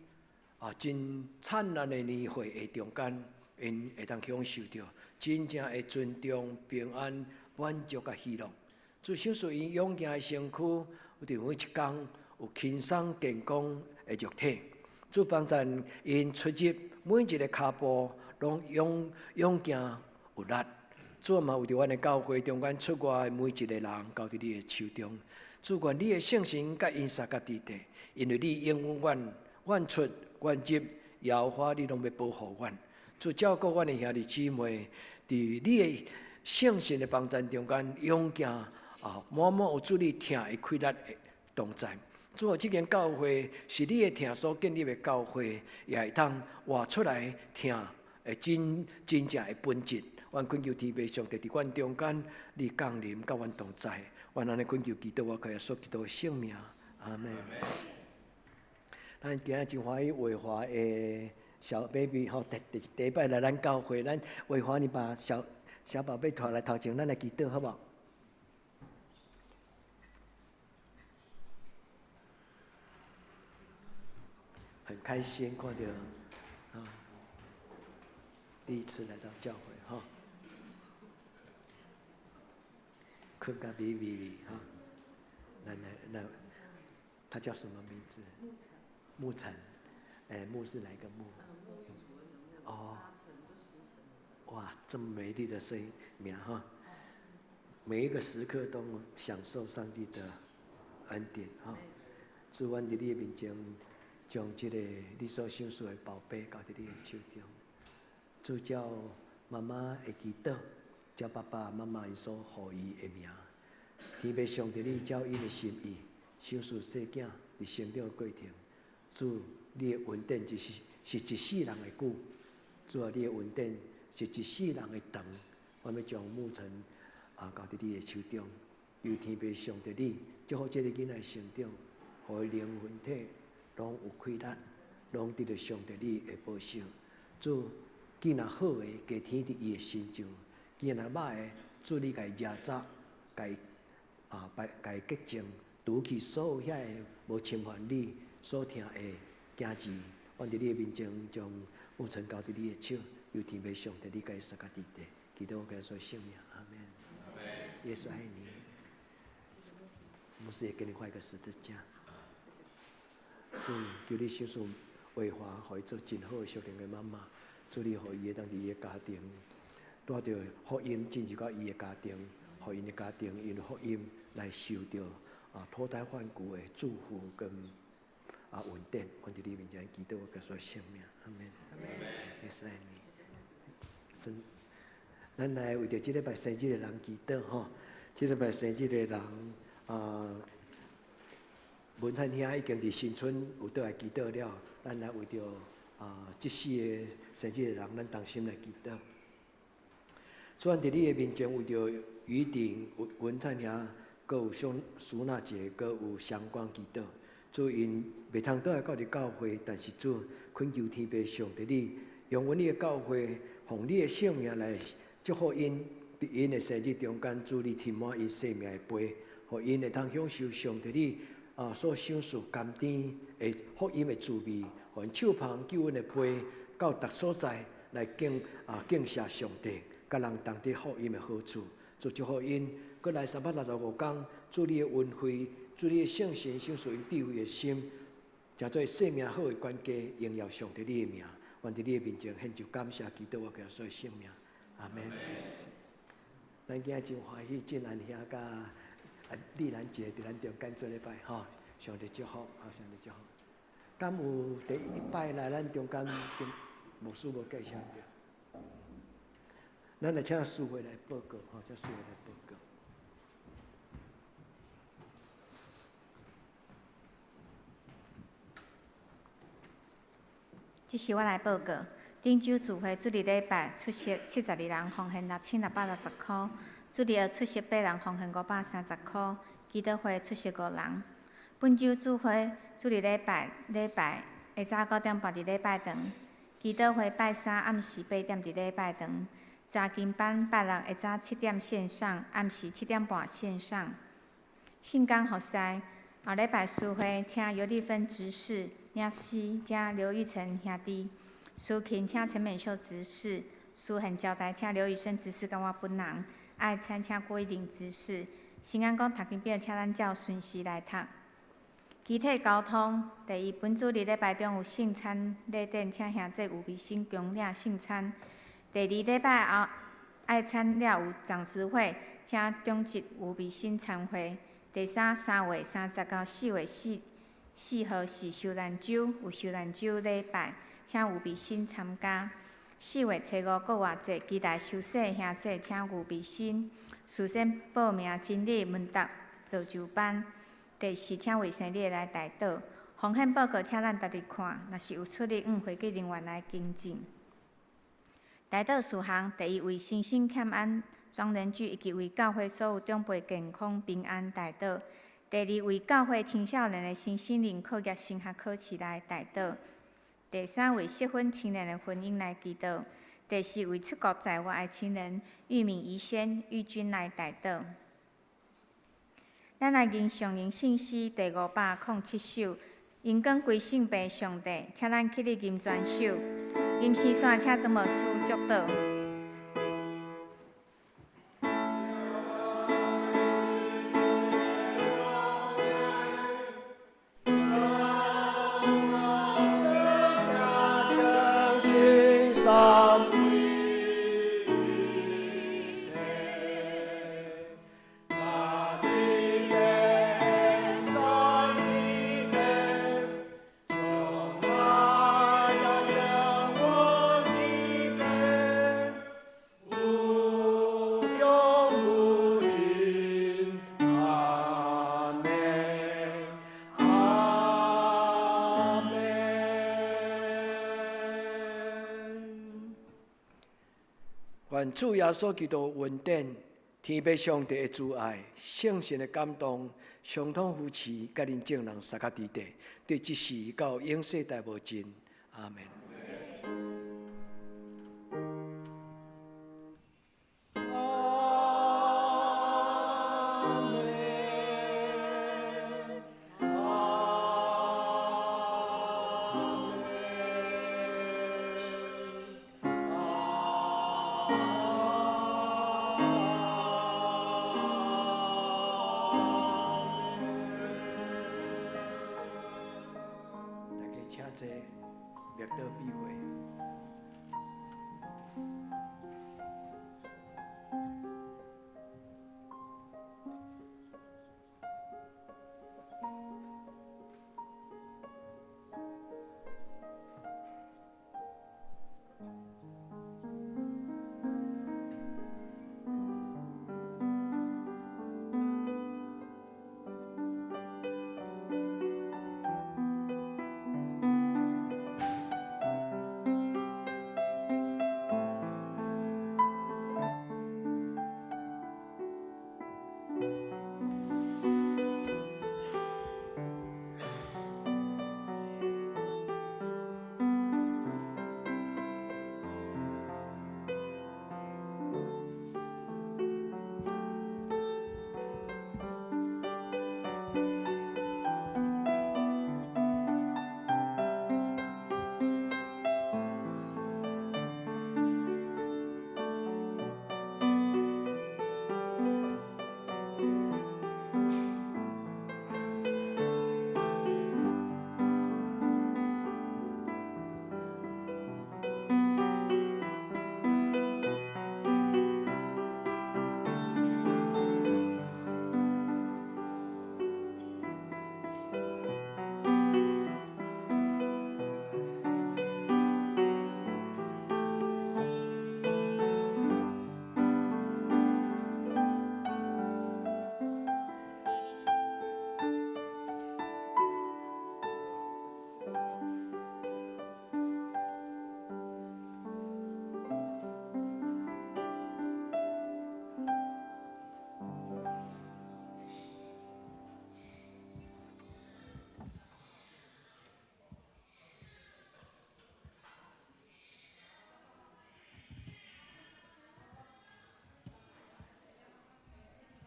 真灿烂的年会的中间，因会当享受到真正的尊重、平安、满足甲喜乐。主享受因勇健的身躯。有伫每一天有轻松健康的肉体，主帮助因出入每一个脚步拢勇健有力。主嘛有伫阮的教会中间出外每一个人交伫你的手中。主愿你的圣神甲因撒甲伫地，因为你应允阮出阮入，摇花你拢要保护阮。主照顾阮的兄弟姊妹，伫你的圣神的帮助中间勇健。满有主你听的开力的同在。主啊，这间教会是你的听所建立的教会，也会当活出来听的真正的本质。阮恳求天父上帝伫阮中间，你降临甲阮同在。阮安尼恳求祈祷，我可以说祈祷的圣名，阿门。咱今日真欢喜伟华的小 baby 吼，第一摆来咱教会，咱伟华你把小宝贝拖来头前，咱来祈祷好不好？很开心看到第一次来到教会哈，困个微微哈，那他叫什么名字？沐晨，沐是哪一个沐？哦，哇，这么美丽的声音名哈，每一个时刻都享受上帝的恩典哈，主阮伫你的面前。将这个你所享受的宝贝交在你的手中，主叫妈妈的祈祷，叫爸爸妈妈因所予伊的名。天父上帝，你照因的心意，享受细囝伫成长的过程。主，你的恩典是一世人的久，主啊，你的恩典是一世人的长。我要将沐晨交在你的手中，由天父上帝你祝福这个囡仔成长，互伊灵魂体。拢有开力，拢得到上帝你的保守。主，既然好的，加添伫伊的心上；既然歹的，主你家压榨，家洁净，除去所有遐个无侵犯你所听的惊字。阮伫你的面前，将沐晨交伫你的手，由天父上帝你家撒甲伫地，祈祷我家所圣名，阿门。耶稣爱你，牧师也给你画一个十字架。主，求你享受伟华，互伊做真好的属灵的妈妈。主，你互伊会当伫伊的家庭，带着福音进入到伊的家庭，互因的家庭因福音来受到脱胎换骨的祝福跟稳定。阮伫你面前祈祷，我家所圣名，阿门。耶稣爱你。咱来为着即礼拜生日的人祈祷吼，即礼拜生日的人文灿兄已经伫新村有倒来祈祷了，咱来为着即世的生日的人，咱同心来祈祷。主啊，伫你的面前为着于婷、文灿兄，阁有苏娜姐，阁有相关祈祷。主因袂通倒来到你教会，但是主恳求天父上帝你用阮你的教会，奉你的性命来祝福因，伫因的生日中间，主你填满因生命的杯，互因会通享受上帝你所享受甘甜的福音的滋味，互因手旁救恩的杯，到逐所在来敬谢上帝，甲人同得福音的好处。主祝福因，搁来365天，主你的恩惠。主你的圣神享受因智慧的心，诚做生命好的管家，荣耀上帝你的名。愿伫你的面前献上感谢，祈祷我家所有性命。阿门。咱今日真欢喜，进安兄甲丽兰姐伫咱中间做礼拜，吼，上帝祝福，好，上帝祝福。敢有第一摆来咱中间，牧师无介绍着，咱来请师会来报告，吼，请师会来报告。这是我来报告。顶周聚会主日礼拜出席72人，奉献6660块；主日学出席8人，奉献530块；祈祷会出席5人。本周聚会主日礼拜下早9点半伫礼拜堂；祈祷会拜三暗时8点伫礼拜堂；查经班拜六下早7点线上，暗时7点半线上。圣光服侍后礼拜私会请尤丽芬执事。领诗加刘玉成兄弟，苏琴请陈美秀执事，苏恒交代请刘宇生执事甲我本人，爱参请郭一玲执事。新安讲读经表，请咱照顺序来读。集体交通，第一，本主日礼拜中有圣餐礼典，请兄弟有微信共领圣餐。第二，礼拜后爱餐了有长执会，请中职有微信参会。第三，3月30到4月4号是修兰酒，有修兰酒礼拜，请有微信参加。4月初5国外节，期待受洗兄弟请有微信。事先报名真理问答造就班。第4，请卫生日来代祷。奉献报告请咱家己看，若是有出入会计人员来更正。代祷事项：第一，为身心欠安庄人居以及为教会所有长辈健康平安代祷。第二，为教会青少年的身心灵课业升学考试来代祷。第三，为适婚青年的婚姻来祈祷。第四，为出国在外的亲人玉敏、怡轩、玉君来代祷。咱来吟上人信息第507首，因光归圣父上帝，请咱起立吟全首。吟诗线请曾牧师祝祷。愿主耶稣基督恩典、天父上帝的慈爱、圣神的感动，相通扶持，甲恁众人三脚伫地，对即世到永世代无尽。阿门。请坐，列倒比